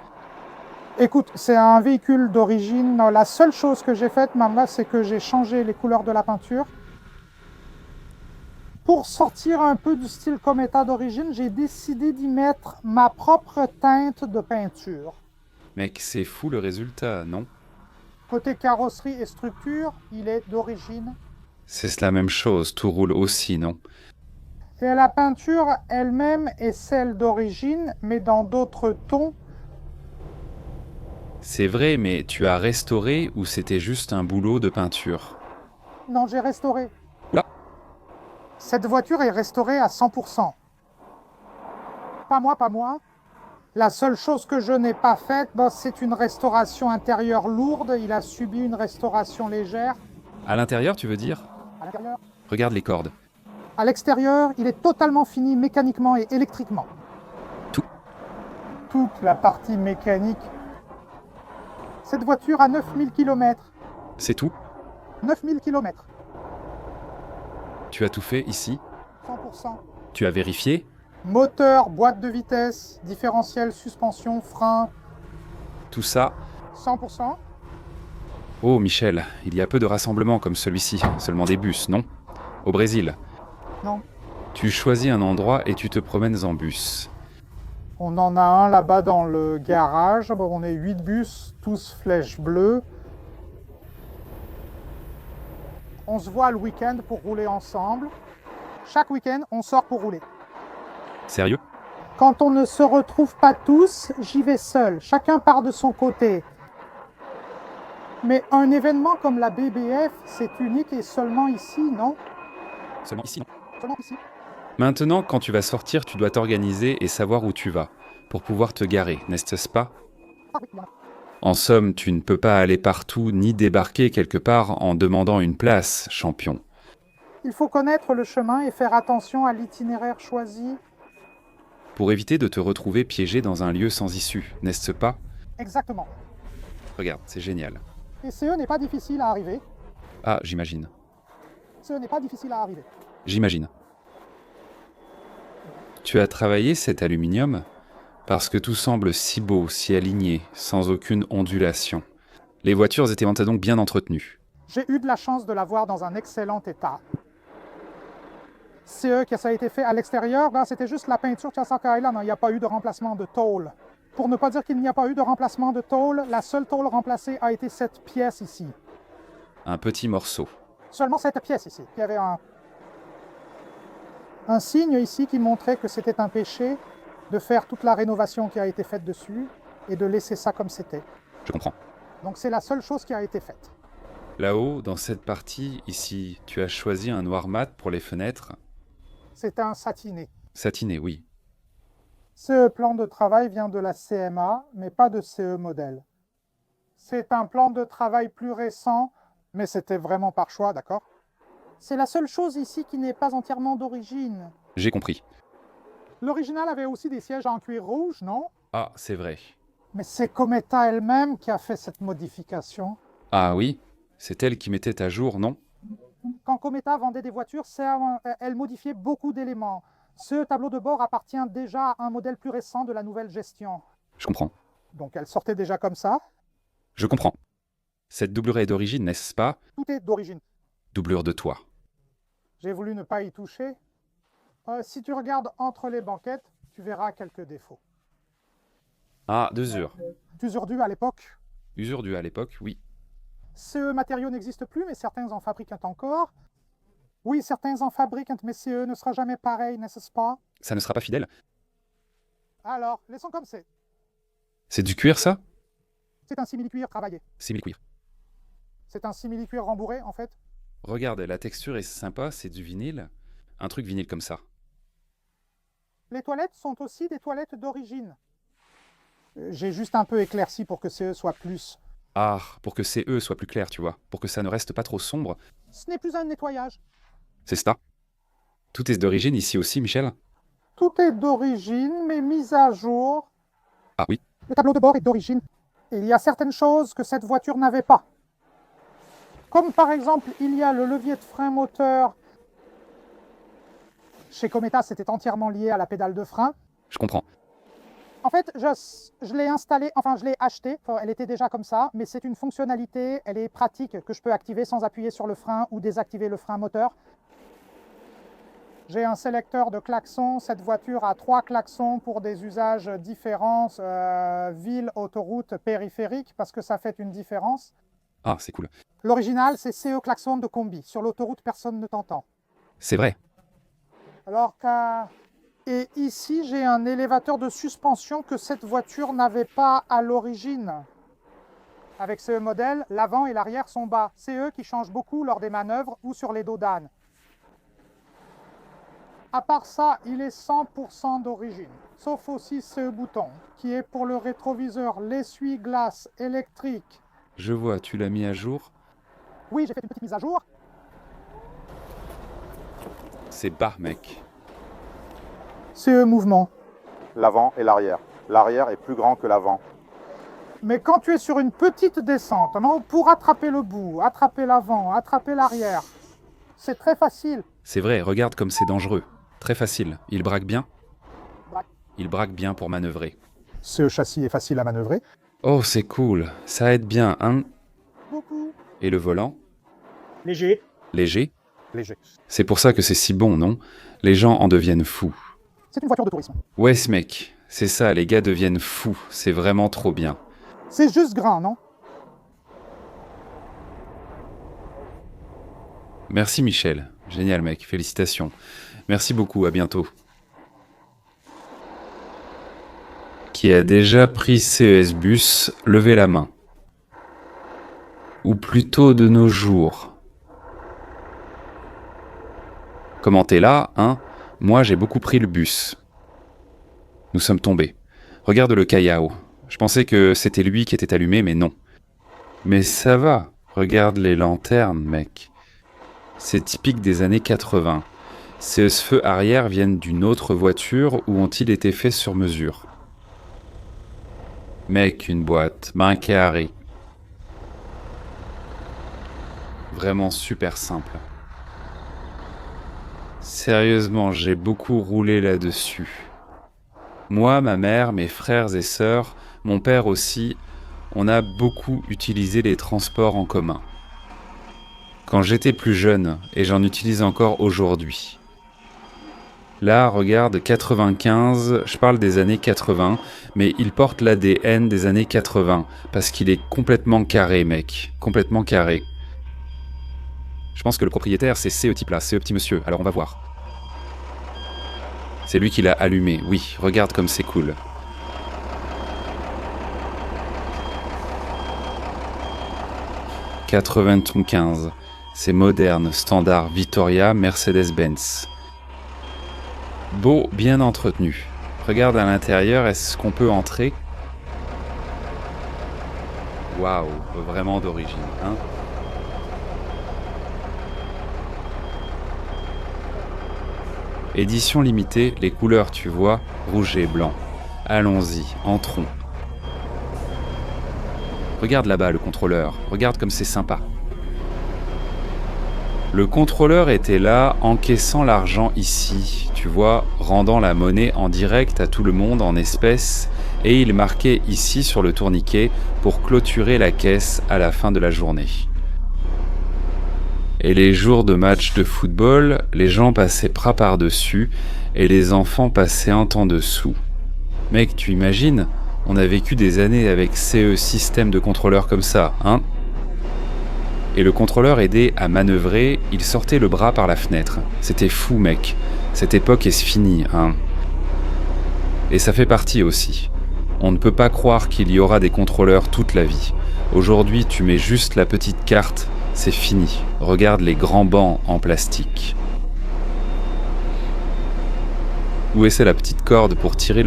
Écoute, c'est un véhicule d'origine. La seule chose que j'ai faite, Mama, c'est que j'ai changé les couleurs de la peinture. Pour sortir un peu du style Cometa d'origine, j'ai décidé d'y mettre ma propre teinte de peinture. Mec, c'est fou le résultat, non? Côté carrosserie et structure, il est d'origine. C'est la même chose, tout roule aussi, non? Et la peinture elle-même est celle d'origine, mais dans d'autres tons. C'est vrai, mais tu as restauré ou c'était juste un boulot de peinture? Non, j'ai restauré. Là. Cette voiture est restaurée à 100%. Pas moi. La seule chose que je n'ai pas faite, c'est une restauration intérieure lourde. Il a subi une restauration légère. À l'intérieur, tu veux dire? À l'intérieur. Regarde les cordes. À l'extérieur, il est totalement fini mécaniquement et électriquement. Tout? Toute la partie mécanique. Cette voiture a 9000 km. C'est tout? 9000 km. Tu as tout fait ici? 100%. Tu as vérifié? Moteur, boîte de vitesse, différentiel, suspension, frein. Tout ça? 100%. Oh Michel, il y a peu de rassemblements comme celui-ci, seulement des bus, non? Au Brésil? Non. Tu choisis un endroit et tu te promènes en bus. On en a un là-bas dans le garage. On est 8 bus, tous flèche bleue. On se voit le week-end pour rouler ensemble. Chaque week-end, on sort pour rouler. Sérieux? Quand on ne se retrouve pas tous, j'y vais seul. Chacun part de son côté. Mais un événement comme la BBF, c'est unique et seulement ici, non? Seulement ici, non? Seulement ici. Maintenant, quand tu vas sortir, tu dois t'organiser et savoir où tu vas, pour pouvoir te garer, n'est-ce pas? Ah oui, voilà. En somme, tu ne peux pas aller partout ni débarquer quelque part en demandant une place, champion. Il faut connaître le chemin et faire attention à l'itinéraire choisi. Pour éviter de te retrouver piégé dans un lieu sans issue, n'est-ce pas? Exactement. Regarde, c'est génial. Et CE n'est pas difficile à arriver. Ah, j'imagine. Ce n'est pas difficile à arriver. J'imagine. Tu as travaillé cet aluminium? Parce que tout semble si beau, si aligné, sans aucune ondulation. Les voitures étaient donc bien entretenues. J'ai eu de la chance de l'avoir dans un excellent état. CE que ça a été fait à l'extérieur, c'était juste la peinture Chasakaila. Il n'y a pas eu de remplacement de tôle. Pour ne pas dire qu'il n'y a pas eu de remplacement de tôle, la seule tôle remplacée a été cette pièce ici. Un petit morceau. Seulement cette pièce ici. Il y avait un signe ici qui montrait que c'était un péché de faire toute la rénovation qui a été faite dessus et de laisser ça comme c'était. Je comprends. Donc c'est la seule chose qui a été faite. Là-haut, dans cette partie, ici, tu as choisi un noir mat pour les fenêtres. C'est un satiné. Satiné, oui. Ce plan de travail vient de la CMA, mais pas de CE modèle. C'est un plan de travail plus récent, mais c'était vraiment par choix, d'accord? C'est la seule chose ici qui n'est pas entièrement d'origine. J'ai compris. L'original avait aussi des sièges en cuir rouge, non? Ah, c'est vrai. Mais c'est Cometa elle-même qui a fait cette modification. Ah oui? C'est elle qui mettait à jour, non? Quand Cometa vendait des voitures, elle modifiait beaucoup d'éléments. Ce tableau de bord appartient déjà à un modèle plus récent de la nouvelle gestion. Je comprends. Donc elle sortait déjà comme ça. Je comprends. Cette doublure est d'origine, n'est-ce pas? Tout est d'origine. Doublure de toit. J'ai voulu ne pas y toucher. Si tu regardes entre les banquettes, tu verras quelques défauts. Ah, d'usure. D'usure due à l'époque. Usure due à l'époque, oui. Ce matériau n'existe plus, mais certains en fabriquent encore. Oui, certains en fabriquent, mais CE ne sera jamais pareil, n'est-ce pas? Ça ne sera pas fidèle? Alors, laissons comme c'est. C'est du cuir, ça? C'est un simili-cuir travaillé. Simili-cuir. C'est un simili-cuir rembourré, en fait. Regarde, la texture est sympa, c'est du vinyle. Un truc vinyle comme ça. Les toilettes sont aussi des toilettes d'origine. J'ai juste un peu éclairci pour que CE soit plus. Ah, pour que CE soit plus clair, tu vois. Pour que ça ne reste pas trop sombre. Ce n'est plus un nettoyage. C'est ça. Tout est d'origine ici aussi, Michel? Tout est d'origine, mais mis à jour. Ah oui. Le tableau de bord est d'origine. Il y a certaines choses que cette voiture n'avait pas. Comme par exemple, il y a le levier de frein moteur. Chez Cometa, c'était entièrement lié à la pédale de frein. Je comprends. En fait, je l'ai installée, enfin je l'ai achetée, elle était déjà comme ça, mais c'est une fonctionnalité, elle est pratique, que je peux activer sans appuyer sur le frein ou désactiver le frein moteur. J'ai un sélecteur de klaxons, cette voiture a 3 klaxons pour des usages différents, ville, autoroute, périphérique, parce que ça fait une différence. Ah, c'est cool. L'original, c'est CE klaxon de combi. Sur l'autoroute, personne ne t'entend. C'est vrai. Alors Et ici, j'ai un élévateur de suspension que cette voiture n'avait pas à l'origine. Avec ce modèle, l'avant et l'arrière sont bas. C'est eux qui changent beaucoup lors des manœuvres ou sur les dos d'âne. À part ça, il est 100% d'origine. Sauf aussi ce bouton, qui est pour le rétroviseur, l'essuie-glace électrique. Je vois, tu l'as mis à jour. Oui, j'ai fait une petite mise à jour. C'est bas, mec. CE mouvement. L'avant et l'arrière. L'arrière est plus grand que l'avant. Mais quand tu es sur une petite descente, non, pour attraper le bout, attraper l'avant, attraper l'arrière, c'est très facile. C'est vrai, regarde comme c'est dangereux. Très facile. Il braque bien. Braque. Il braque bien pour manœuvrer. Ce châssis est facile à manœuvrer. Oh, c'est cool. Ça aide bien, hein? Beaucoup. Et le volant? Léger. Léger? Léger. C'est pour ça que c'est si bon, non? Les gens en deviennent fous. C'est une voiture de tourisme. Ouais, ce mec. C'est ça, les gars deviennent fous. C'est vraiment trop bien. C'est juste grand, non? Merci Michel. Génial, mec. Félicitations. Merci beaucoup. À bientôt. Qui a déjà pris CES Bus, levez la main. Ou plutôt de nos jours. Commentez là, hein? Moi, j'ai beaucoup pris le bus. Nous sommes tombés. Regarde le Callao. Je pensais que c'était lui qui était allumé, mais non. Mais ça va. Regarde les lanternes, mec. C'est typique des années 80. Ces feux arrière viennent d'une autre voiture ou ont-ils été faits sur mesure? Mec, une boîte, main carré. Vraiment super simple. Sérieusement, j'ai beaucoup roulé là-dessus. Moi, ma mère, mes frères et sœurs, mon père aussi, on a beaucoup utilisé les transports en commun. Quand j'étais plus jeune, et j'en utilise encore aujourd'hui. Là, regarde, 95, je parle des années 80, mais il porte l'ADN des années 80, parce qu'il est complètement carré, mec. Complètement carré. Je pense que le propriétaire, c'est ce type-là, ce petit monsieur, alors on va voir. C'est lui qui l'a allumé, oui, regarde comme c'est cool. « 95, c'est moderne, standard, Vittoria, Mercedes-Benz. Beau, bien entretenu. Regarde à l'intérieur, est-ce qu'on peut entrer? Waouh, vraiment d'origine, hein? Édition limitée, les couleurs tu vois, rouge et blanc. Allons-y, entrons. Regarde là-bas le contrôleur, regarde comme c'est sympa. Le contrôleur était là, encaissant l'argent ici, tu vois, rendant la monnaie en direct à tout le monde en espèces, et il marquait ici sur le tourniquet pour clôturer la caisse à la fin de la journée. Et les jours de match de football, les gens passaient bras par-dessus et les enfants passaient un temps dessous. Mec, tu imagines? On a vécu des années avec CE système de contrôleur comme ça, hein? Et le contrôleur aidait à manœuvrer, il sortait le bras par la fenêtre. C'était fou, mec. Cette époque est finie, hein? Et ça fait partie aussi. On ne peut pas croire qu'il y aura des contrôleurs toute la vie. Aujourd'hui, tu mets juste la petite carte, c'est fini. Regarde les grands bancs en plastique. Où est-ce la petite corde pour tirer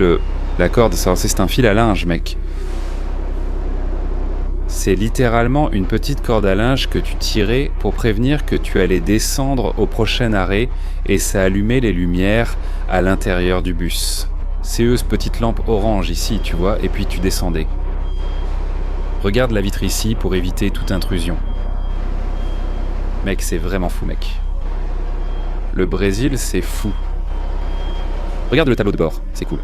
la corde? C'est un fil à linge, mec. C'est littéralement une petite corde à linge que tu tirais pour prévenir que tu allais descendre au prochain arrêt et ça allumait les lumières à l'intérieur du bus. C'est eux, cette petite lampe orange ici, tu vois, et puis tu descendais. Regarde la vitre ici pour éviter toute intrusion. Mec, c'est vraiment fou, mec. Le Brésil, c'est fou. Regarde le tableau de bord, c'est cool.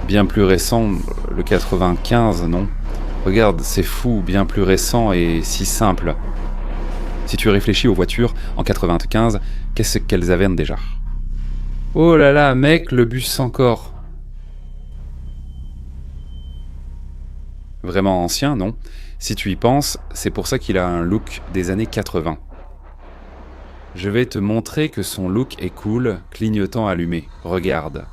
Bien plus récent, le 95, non? Regarde, c'est fou, bien plus récent et si simple. Si tu réfléchis aux voitures, en 95, qu'est-ce qu'elles avaient déjà? Oh là là, mec, le bus encore. Vraiment ancien, non? Si tu y penses, c'est pour ça qu'il a un look des années 80. Je vais te montrer que son look est cool, clignotant allumé. Regarde.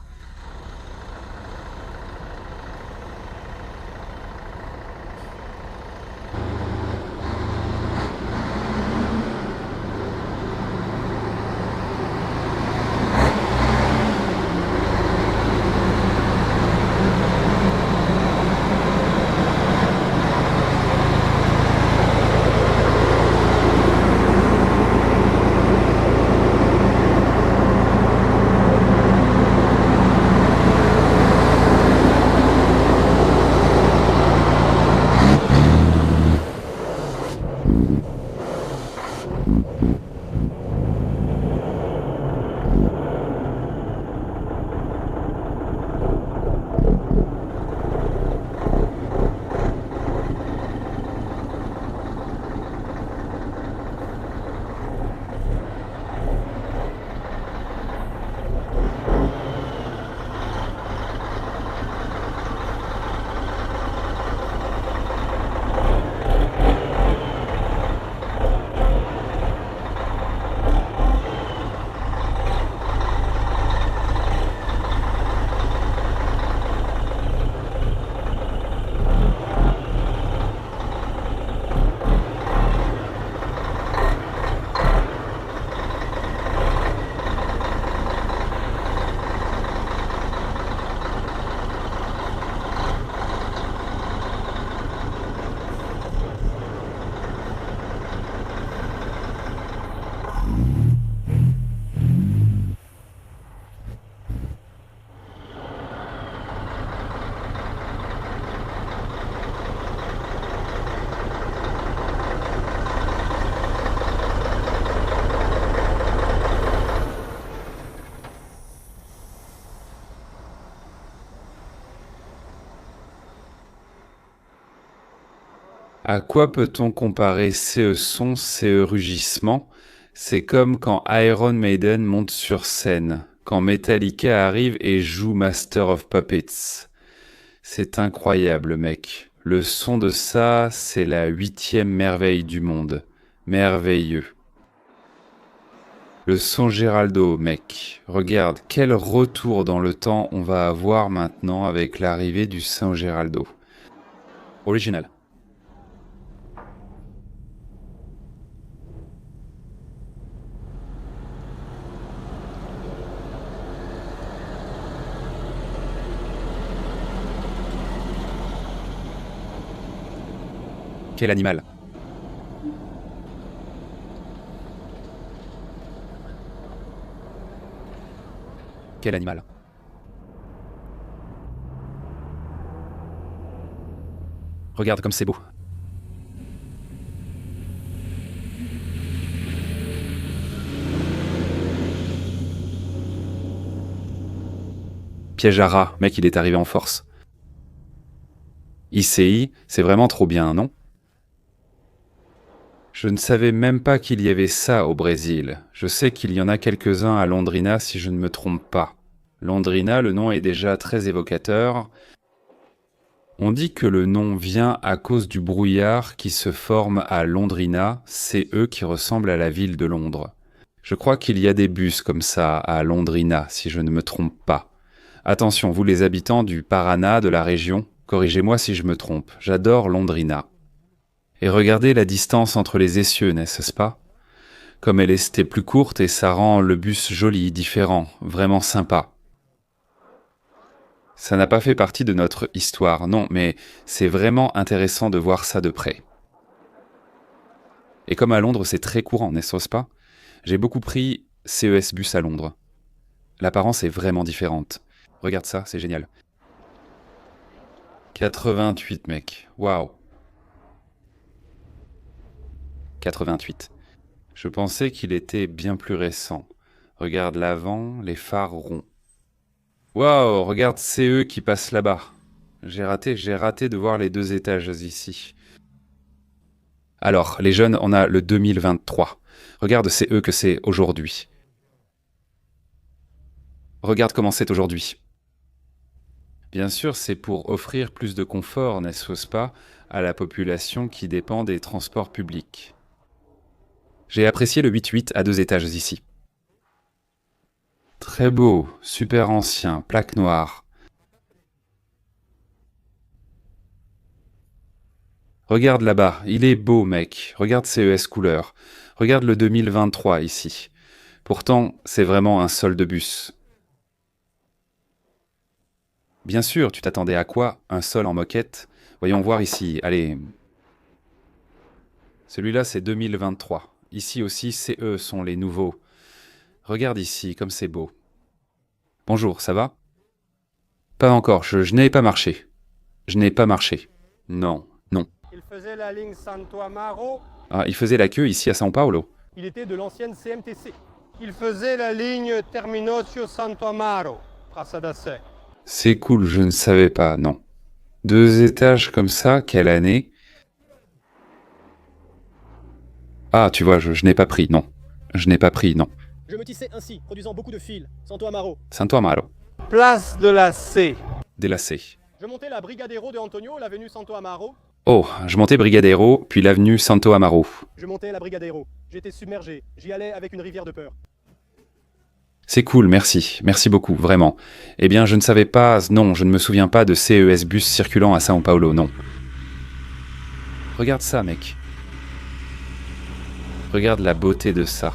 À quoi peut-on comparer CE son, CE rugissement? C'est comme quand Iron Maiden monte sur scène, quand Metallica arrive et joue Master of Puppets. C'est incroyable, mec. Le son de ça, c'est la 8e merveille du monde. Merveilleux. Le son Geraldo, mec. Regarde, quel retour dans le temps on va avoir maintenant avec l'arrivée du son Geraldo. Original. Quel animal. Quel animal. Regarde comme c'est beau. Piège à rat, mec, il est arrivé en force. ICI, c'est vraiment trop bien, non? Je ne savais même pas qu'il y avait ça au Brésil. Je sais qu'il y en a quelques-uns à Londrina si je ne me trompe pas. Londrina, le nom est déjà très évocateur. On dit que le nom vient à cause du brouillard qui se forme à Londrina, CE qui ressemble à la ville de Londres. Je crois qu'il y a des bus comme ça à Londrina si je ne me trompe pas. Attention, vous les habitants du Paraná, de la région, corrigez-moi si je me trompe, j'adore Londrina. Et regardez la distance entre les essieux, n'est-ce pas? Comme elle était plus courte et ça rend le bus joli, différent, vraiment sympa. Ça n'a pas fait partie de notre histoire, non, mais c'est vraiment intéressant de voir ça de près. Et comme à Londres, c'est très courant, n'est-ce pas? J'ai beaucoup pris CES bus à Londres. L'apparence est vraiment différente. Regarde ça, c'est génial. 88, mec. Waouh. 88. Je pensais qu'il était bien plus récent. Regarde l'avant, les phares ronds. Waouh, regarde CE qui passe là-bas. J'ai raté de voir les 2 étages ici. Alors, les jeunes, on a le 2023. Regarde CE que c'est aujourd'hui. Regarde comment c'est aujourd'hui. Bien sûr, c'est pour offrir plus de confort, n'est-ce pas, à la population qui dépend des transports publics. J'ai apprécié le 8-8 à 2 étages ici. Très beau, super ancien, plaque noire. Regarde là-bas, il est beau, mec. Regarde CES couleur. Regarde le 2023 ici. Pourtant, c'est vraiment un sol de bus. Bien sûr, tu t'attendais à quoi? Un sol en moquette? Voyons voir ici, allez. Celui-là, c'est 2023. Ici aussi, CE sont les nouveaux. Regarde ici, comme c'est beau. Bonjour, ça va? Pas encore, je n'ai pas marché. Je n'ai pas marché. Non, non. Il faisait la ligne Santo Amaro. Ah, il faisait la queue ici à São Paulo. Il était de l'ancienne CMTC. Il faisait la ligne Terminocchio Santo Amaro, Praça da Sé. C'est cool, je ne savais pas, non. 2 étages comme ça, quelle année? Ah, tu vois, je n'ai pas pris, non. Je n'ai pas pris, non. Je me tissais ainsi, produisant beaucoup de fils. Santo Amaro. Santo Amaro. Place de la C. Délacé. Je montais la Brigadeiro de Antonio, l'avenue Santo Amaro. Oh, je montais Brigadeiro, puis l'avenue Santo Amaro. Je montais la Brigadeiro. J'étais submergé. J'y allais avec une rivière de peur. C'est cool, merci. Merci beaucoup, vraiment. Eh bien, je ne savais pas... Non, je ne me souviens pas de CES bus circulant à São Paulo, non. Regarde ça, mec. Regarde la beauté de ça.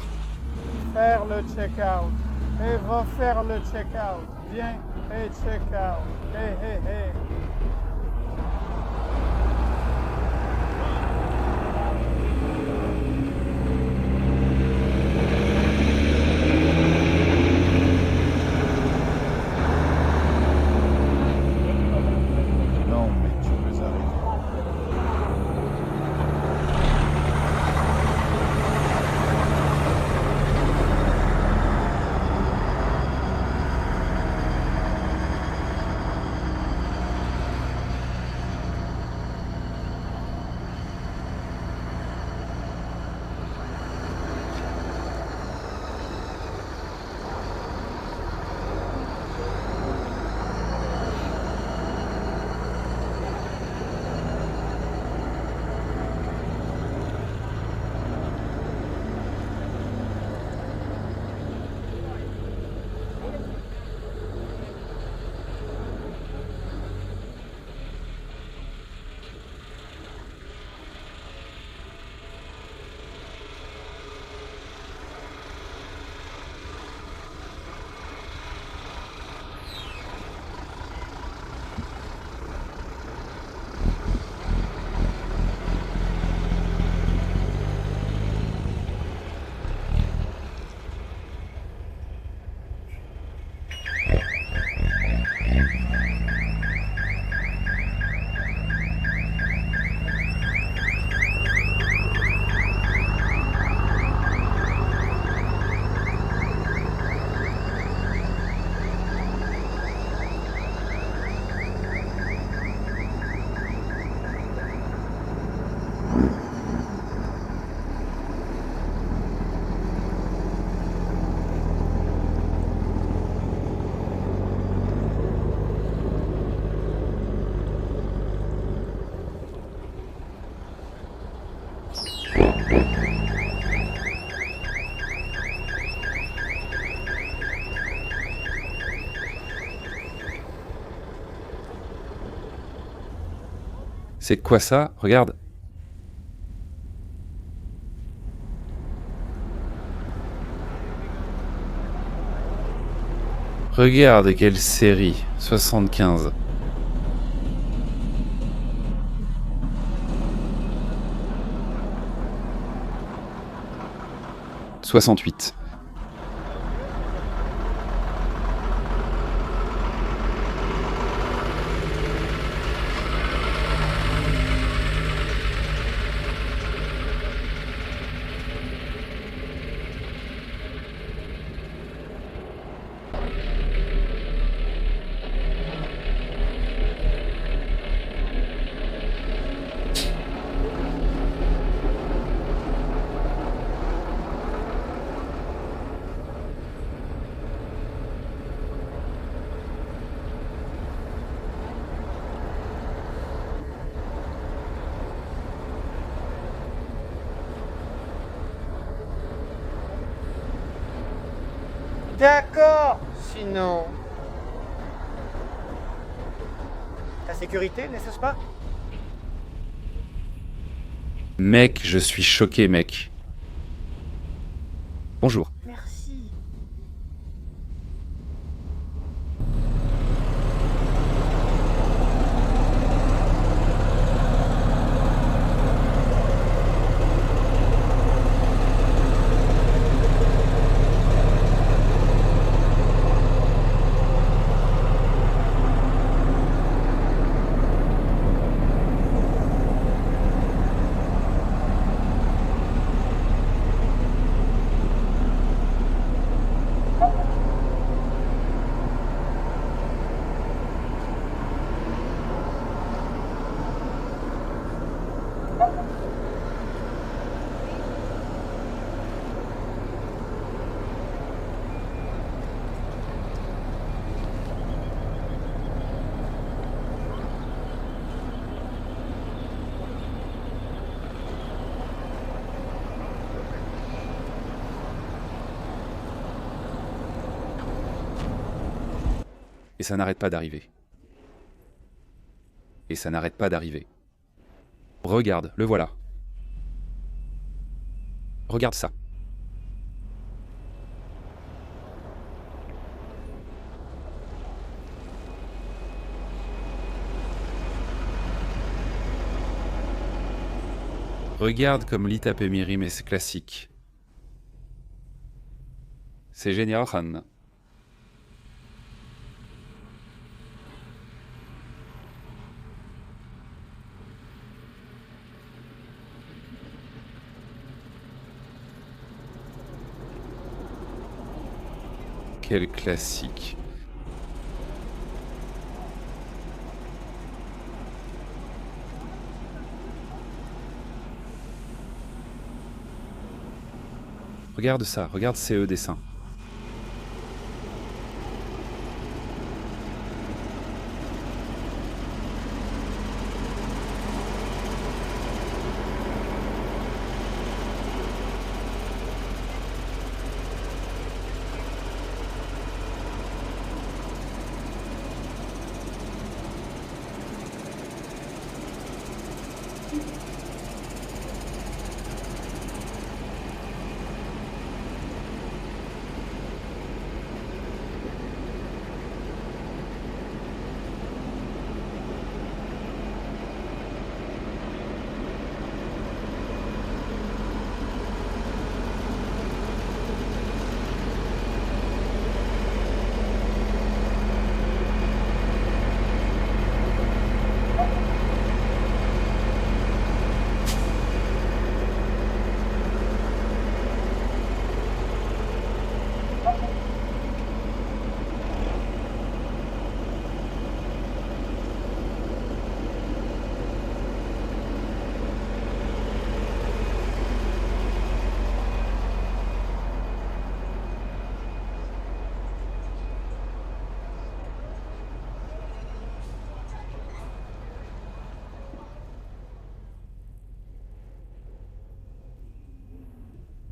Faire le check-out. Et va faire le check-out. Viens et check-out. Hey, hey, hey. Non, mais tu peux arrêter. C'est quoi ça? Regarde. Regarde quelle série. 75. 68. D'accord, sinon. Ta sécurité, n'est-ce pas? Mec, je suis choqué, mec. Bonjour. Merci. Et ça n'arrête pas d'arriver. Et ça n'arrête pas d'arriver. Regarde, le voilà. Regarde ça. Regarde comme Lita Pemirim est classique. C'est génial, Han. Quel classique. Regarde ça, regarde ces dessins.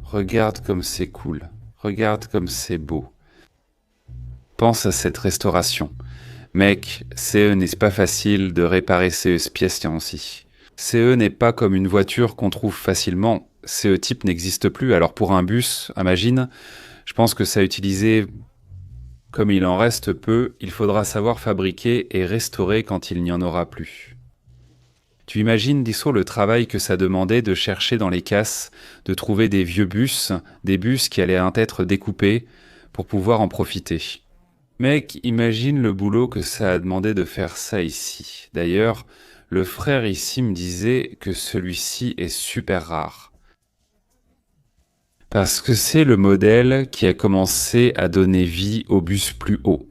Regarde comme c'est cool. Regarde comme c'est beau. Pense à cette restauration. Mec, n'est pas facile de réparer ces pièces aussi. CE n'est pas comme une voiture qu'on trouve facilement. CE type n'existe plus. Alors pour un bus, imagine, je pense que ça a utilisé, comme il en reste peu, il faudra savoir fabriquer et restaurer quand il n'y en aura plus. Tu imagines, Disso, le travail que ça demandait de chercher dans les casses, de trouver des vieux bus, des bus qui allaient être découpés pour pouvoir en profiter. Mec, imagine le boulot que ça a demandé de faire ça ici. D'ailleurs, le frère ici me disait que celui-ci est super rare. Parce que c'est le modèle qui a commencé à donner vie au bus plus haut.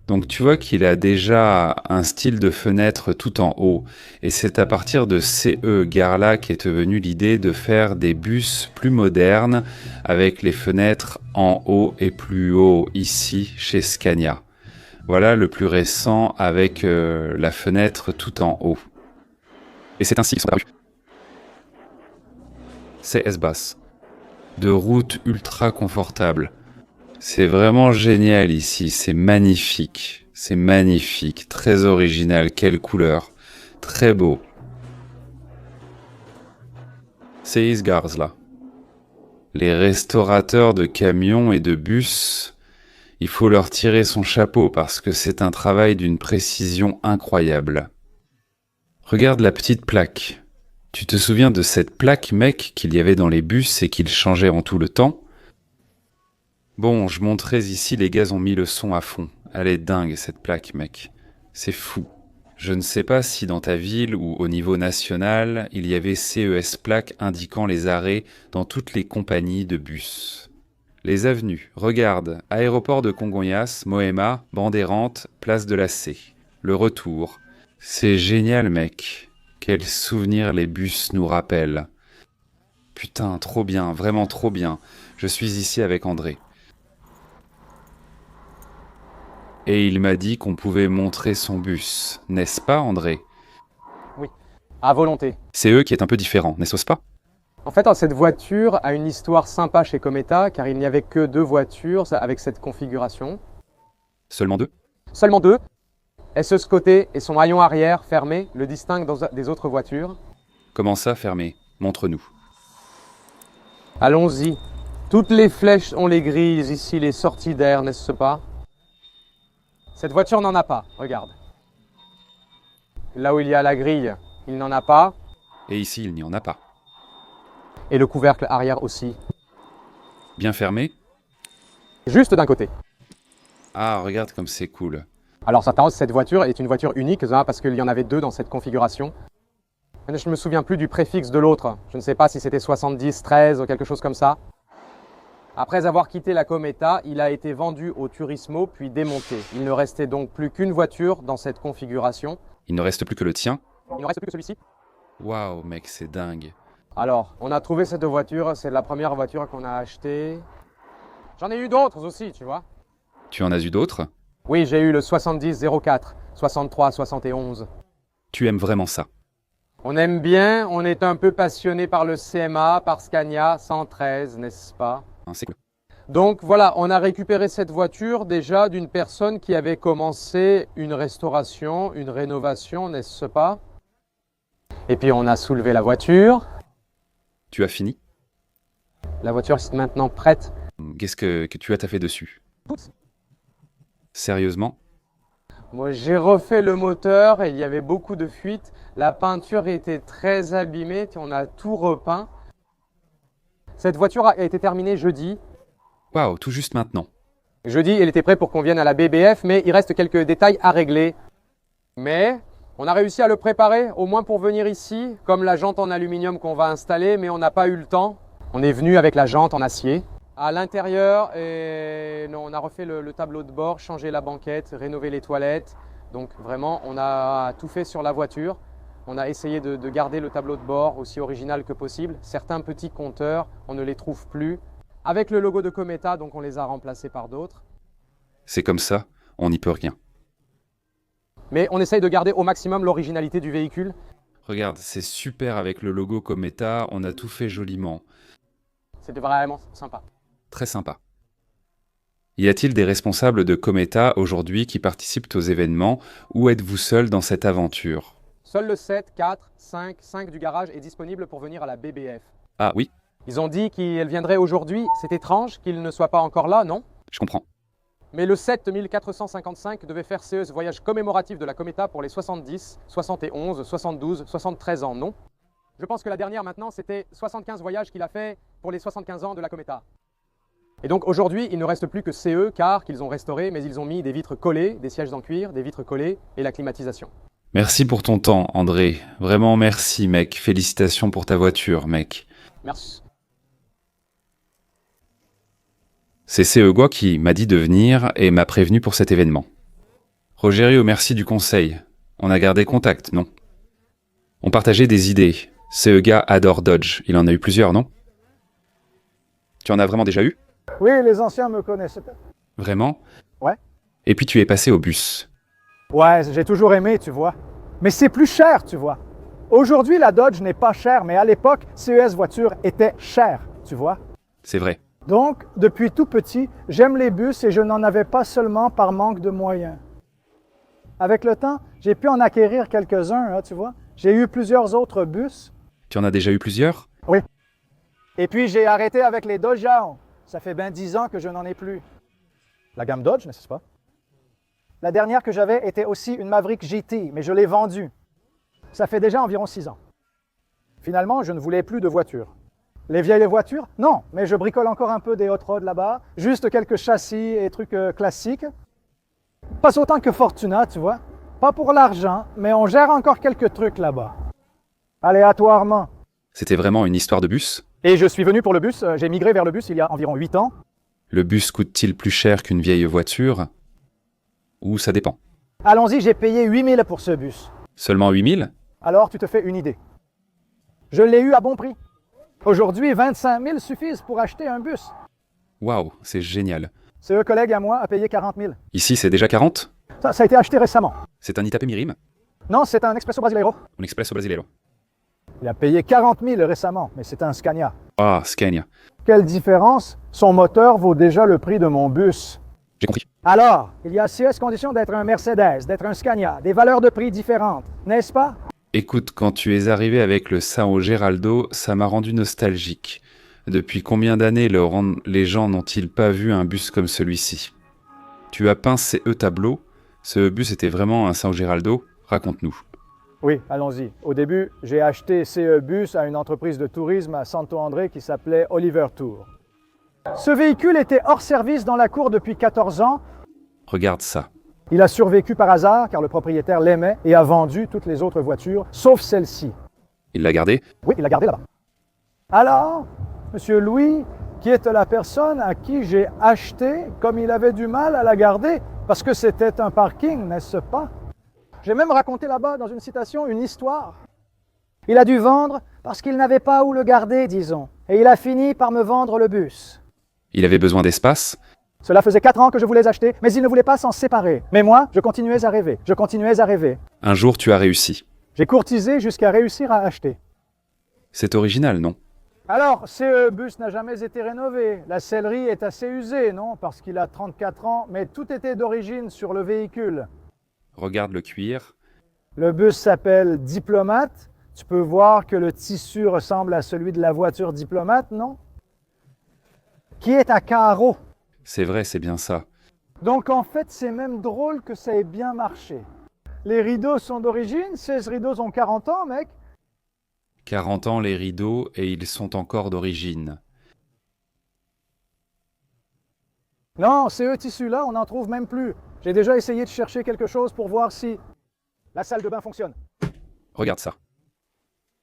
Donc tu vois qu'il a déjà un style de fenêtre tout en haut. Et c'est à partir de CE gare-là qu'est venue l'idée de faire des bus plus modernes avec les fenêtres en haut et plus haut ici chez Scania. Voilà le plus récent avec la fenêtre tout en haut. Et c'est ainsi qu'ils sont apparus. C'est S-Bass. De route ultra confortable. C'est vraiment génial ici, c'est magnifique, très original, quelle couleur, très beau. C'est Isgars là. Les restaurateurs de camions et de bus, il faut leur tirer son chapeau parce que c'est un travail d'une précision incroyable. Regarde la petite plaque. Tu te souviens de cette plaque, mec, qu'il y avait dans les bus et qu'il changeait en tout le temps ? Bon, je monterai ici, les gars ont mis le son à fond. Elle est dingue, cette plaque, mec. C'est fou. Je ne sais pas si dans ta ville ou au niveau national, il y avait CES plaques indiquant les arrêts dans toutes les compagnies de bus. Les avenues, regarde, aéroport de Congonhas, Moema, Bandérante, place de la C. Le retour. C'est génial, mec. Quels souvenirs les bus nous rappellent. Putain, trop bien, vraiment trop bien. Je suis ici avec André. Et il m'a dit qu'on pouvait montrer son bus, n'est-ce pas, André? Oui, à volonté. C'est eux qui est un peu différent, n'est-ce pas? En fait, cette voiture a une histoire sympa chez Cometa, car il n'y avait que 2 voitures avec cette configuration. Seulement 2? Seulement 2. Ce côté et son haillon arrière fermé le distinguent des autres voitures. Comment ça, fermé? Montre-nous. Allons-y. Toutes les flèches ont les grilles, ici les sorties d'air, n'est-ce pas? Cette voiture n'en a pas, regarde. Là où il y a la grille, il n'en a pas. Et ici, il n'y en a pas. Et le couvercle arrière aussi. Bien fermé? Juste d'un côté. Ah, regarde comme c'est cool. Alors, cette voiture est une voiture unique, parce qu'il y en avait 2 dans cette configuration. Je ne me souviens plus du préfixe de l'autre. Je ne sais pas si c'était 70, 13 ou quelque chose comme ça. Après avoir quitté la Cometa, il a été vendu au Turismo puis démonté. Il ne restait donc plus qu'une voiture dans cette configuration. Il ne reste plus que le tien? Il ne reste plus que celui-ci. Waouh, mec, c'est dingue. Alors, on a trouvé cette voiture, c'est la première voiture qu'on a achetée. J'en ai eu d'autres aussi, tu vois. Tu en as eu d'autres? Oui, j'ai eu le 70-04, 63, 71. Tu aimes vraiment ça? On aime bien, on est un peu passionné par le CMA, par Scania 113, n'est-ce pas? C'est cool. Donc voilà, on a récupéré cette voiture déjà d'une personne qui avait commencé une restauration, une rénovation, n'est-ce pas? Et puis on a soulevé la voiture. Tu as fini? La voiture est maintenant prête. Qu'est-ce que tu as taffé dessus? Sérieusement? Moi j'ai refait le moteur et il y avait beaucoup de fuites. La peinture était très abîmée, on a tout repeint. Cette voiture a été terminée jeudi. Waouh, tout juste maintenant. Jeudi, elle était prête pour qu'on vienne à la BBF, mais il reste quelques détails à régler. Mais on a réussi à le préparer, au moins pour venir ici, comme la jante en aluminium qu'on va installer, mais on n'a pas eu le temps. On est venu avec la jante en acier. À l'intérieur, on a refait le tableau de bord, changé la banquette, rénové les toilettes. Donc vraiment, on a tout fait sur la voiture. On a essayé de garder le tableau de bord aussi original que possible. Certains petits compteurs, on ne les trouve plus. Avec le logo de Cometa, donc on les a remplacés par d'autres. C'est comme ça, on n'y peut rien. Mais on essaye de garder au maximum l'originalité du véhicule. Regarde, c'est super avec le logo Cometa, on a tout fait joliment. C'était vraiment sympa. Très sympa. Y a-t-il des responsables de Cometa aujourd'hui qui participent aux événements ou êtes-vous seul dans cette aventure? Seul le 7, 4, 5 du garage est disponible pour venir à la BBF. Ah oui, Ils ont dit qu'ils viendraient aujourd'hui. C'est étrange qu'ils ne soient pas encore là, non? je comprends. Mais le 7455 devait faire ce voyage commémoratif de la Cometa pour les 70, 71, 72, 73 ans, non? Je pense que la dernière maintenant, c'était 75 voyages qu'il a fait pour les 75 ans de la Cometa. Et donc aujourd'hui, il ne reste plus que CE, car qu'ils ont restauré, mais ils ont mis des vitres collées, des sièges en cuir, des vitres collées et la climatisation. Merci pour ton temps, André. Vraiment merci, mec. Félicitations pour ta voiture, mec. Merci. C'est CE qui m'a dit de venir et m'a prévenu pour cet événement. Rogério, merci du conseil. On a gardé contact, non? On partageait des idées. CE adore Dodge. Il en a eu plusieurs, non? Tu en as vraiment déjà eu? Oui, les anciens me connaissent. Vraiment? Ouais. Et puis tu es passé au bus. Ouais, j'ai toujours aimé, tu vois. Mais c'est plus cher, tu vois. Aujourd'hui, la Dodge n'est pas chère, mais à l'époque, CES voiture était chère, tu vois. C'est vrai. Donc, depuis tout petit, j'aime les bus et je n'en avais pas seulement par manque de moyens. Avec le temps, j'ai pu en acquérir quelques-uns, hein, tu vois. J'ai eu plusieurs autres bus. Tu en as déjà eu plusieurs? Oui. Et puis, j'ai arrêté avec les Dodge Down. Ça fait bien 10 ans que je n'en ai plus. La gamme Dodge, n'est-ce pas? La dernière que j'avais était aussi une Maverick GT, mais je l'ai vendue. Ça fait déjà environ 6 ans. Finalement, je ne voulais plus de voiture. Les vieilles voitures? Non, mais je bricole encore un peu des hot rods là-bas. Juste quelques châssis et trucs classiques. Pas autant que Fortuna, tu vois. Pas pour l'argent, mais on gère encore quelques trucs là-bas. Aléatoirement. C'était vraiment une histoire de bus? Et je suis venu pour le bus. J'ai migré vers le bus il y a environ 8 ans. Le bus coûte-t-il plus cher qu'une vieille voiture? Ou ça dépend? Allons-y, j'ai payé 8 000 pour ce bus. Seulement 8000? Alors, tu te fais une idée. Je l'ai eu à bon prix. Aujourd'hui, 25 000 suffisent pour acheter un bus. Waouh, c'est génial. Ce collègue à moi a payé 40 000. Ici, c'est déjà 40? Ça a été acheté récemment. C'est un Itapé Mirim? Non, c'est un Expresso Brasileiro. Un Expresso Brasileiro. Il a payé 40 000 récemment, mais c'est un Scania. Ah, Scania. Quelle différence? Son moteur vaut déjà le prix de mon bus. J'ai compris. Alors, il y a CS conditions d'être un Mercedes, d'être un Scania, des valeurs de prix différentes, n'est-ce pas? Écoute, quand tu es arrivé avec le Sao Geraldo, ça m'a rendu nostalgique. Depuis combien d'années les gens n'ont-ils pas vu un bus comme celui-ci? Tu as peint CE tableau. Ce bus était vraiment un Sao Geraldo? Raconte-nous. Oui, allons-y. Au début, j'ai acheté CE Bus à une entreprise de tourisme à Santo André qui s'appelait Oliver Tour. Ce véhicule était hors service dans la cour depuis 14 ans. Regarde ça. Il a survécu par hasard car le propriétaire l'aimait et a vendu toutes les autres voitures, sauf celle-ci. Il l'a gardé? Oui, il l'a gardé là-bas. Alors, Monsieur Louis, qui est la personne à qui j'ai acheté, comme il avait du mal à la garder, parce que c'était un parking, n'est-ce pas? J'ai même raconté là-bas, dans une citation, une histoire. Il a dû vendre parce qu'il n'avait pas où le garder, disons. Et il a fini par me vendre le bus. Il avait besoin d'espace? Cela faisait 4 ans que je voulais acheter, mais il ne voulait pas s'en séparer. Mais moi, je continuais à rêver. Je continuais à rêver. Un jour, tu as réussi. J'ai courtisé jusqu'à réussir à acheter. C'est original, non? Alors, ce bus n'a jamais été rénové. La sellerie est assez usée, non? Parce qu'il a 34 ans, mais tout était d'origine sur le véhicule. Regarde le cuir. Le bus s'appelle Diplomate. Tu peux voir que le tissu ressemble à celui de la voiture Diplomate, non? Qui est à carreaux. C'est vrai, c'est bien ça. Donc en fait, c'est même drôle que ça ait bien marché. Les rideaux sont d'origine, ces rideaux ont 40 ans, mec. 40 ans les rideaux et ils sont encore d'origine. Non, ces tissus-là, on n'en trouve même plus. J'ai déjà essayé de chercher quelque chose pour voir si la salle de bain fonctionne. Regarde ça.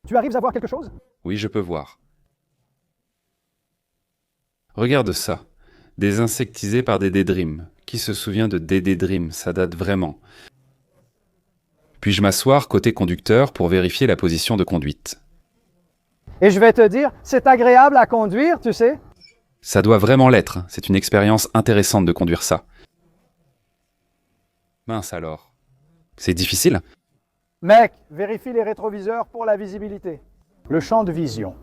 Tu arrives à voir quelque chose? Oui, je peux voir. Regarde ça. Des insectisés par des Daydream. Qui se souvient de Daydream? Ça date vraiment. Puis-je m'asseoir côté conducteur pour vérifier la position de conduite? Et je vais te dire, c'est agréable à conduire, tu sais. Ça doit vraiment l'être. C'est une expérience intéressante de conduire ça. Mince alors. C'est difficile? Mec, vérifie les rétroviseurs pour la visibilité. Le champ de vision.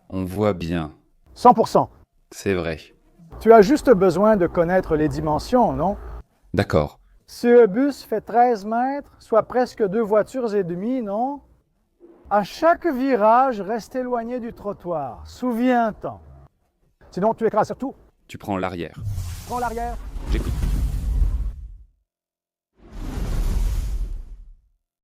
On voit bien. 100%. C'est vrai. Tu as juste besoin de connaître les dimensions, non? D'accord. CE-Bus fait 13 mètres, soit presque 2 voitures et demie, non? À chaque virage, reste éloigné du trottoir. Souviens-t'en. Sinon, tu écrases surtout. Tu prends l'arrière. Prends l'arrière. J'écoute.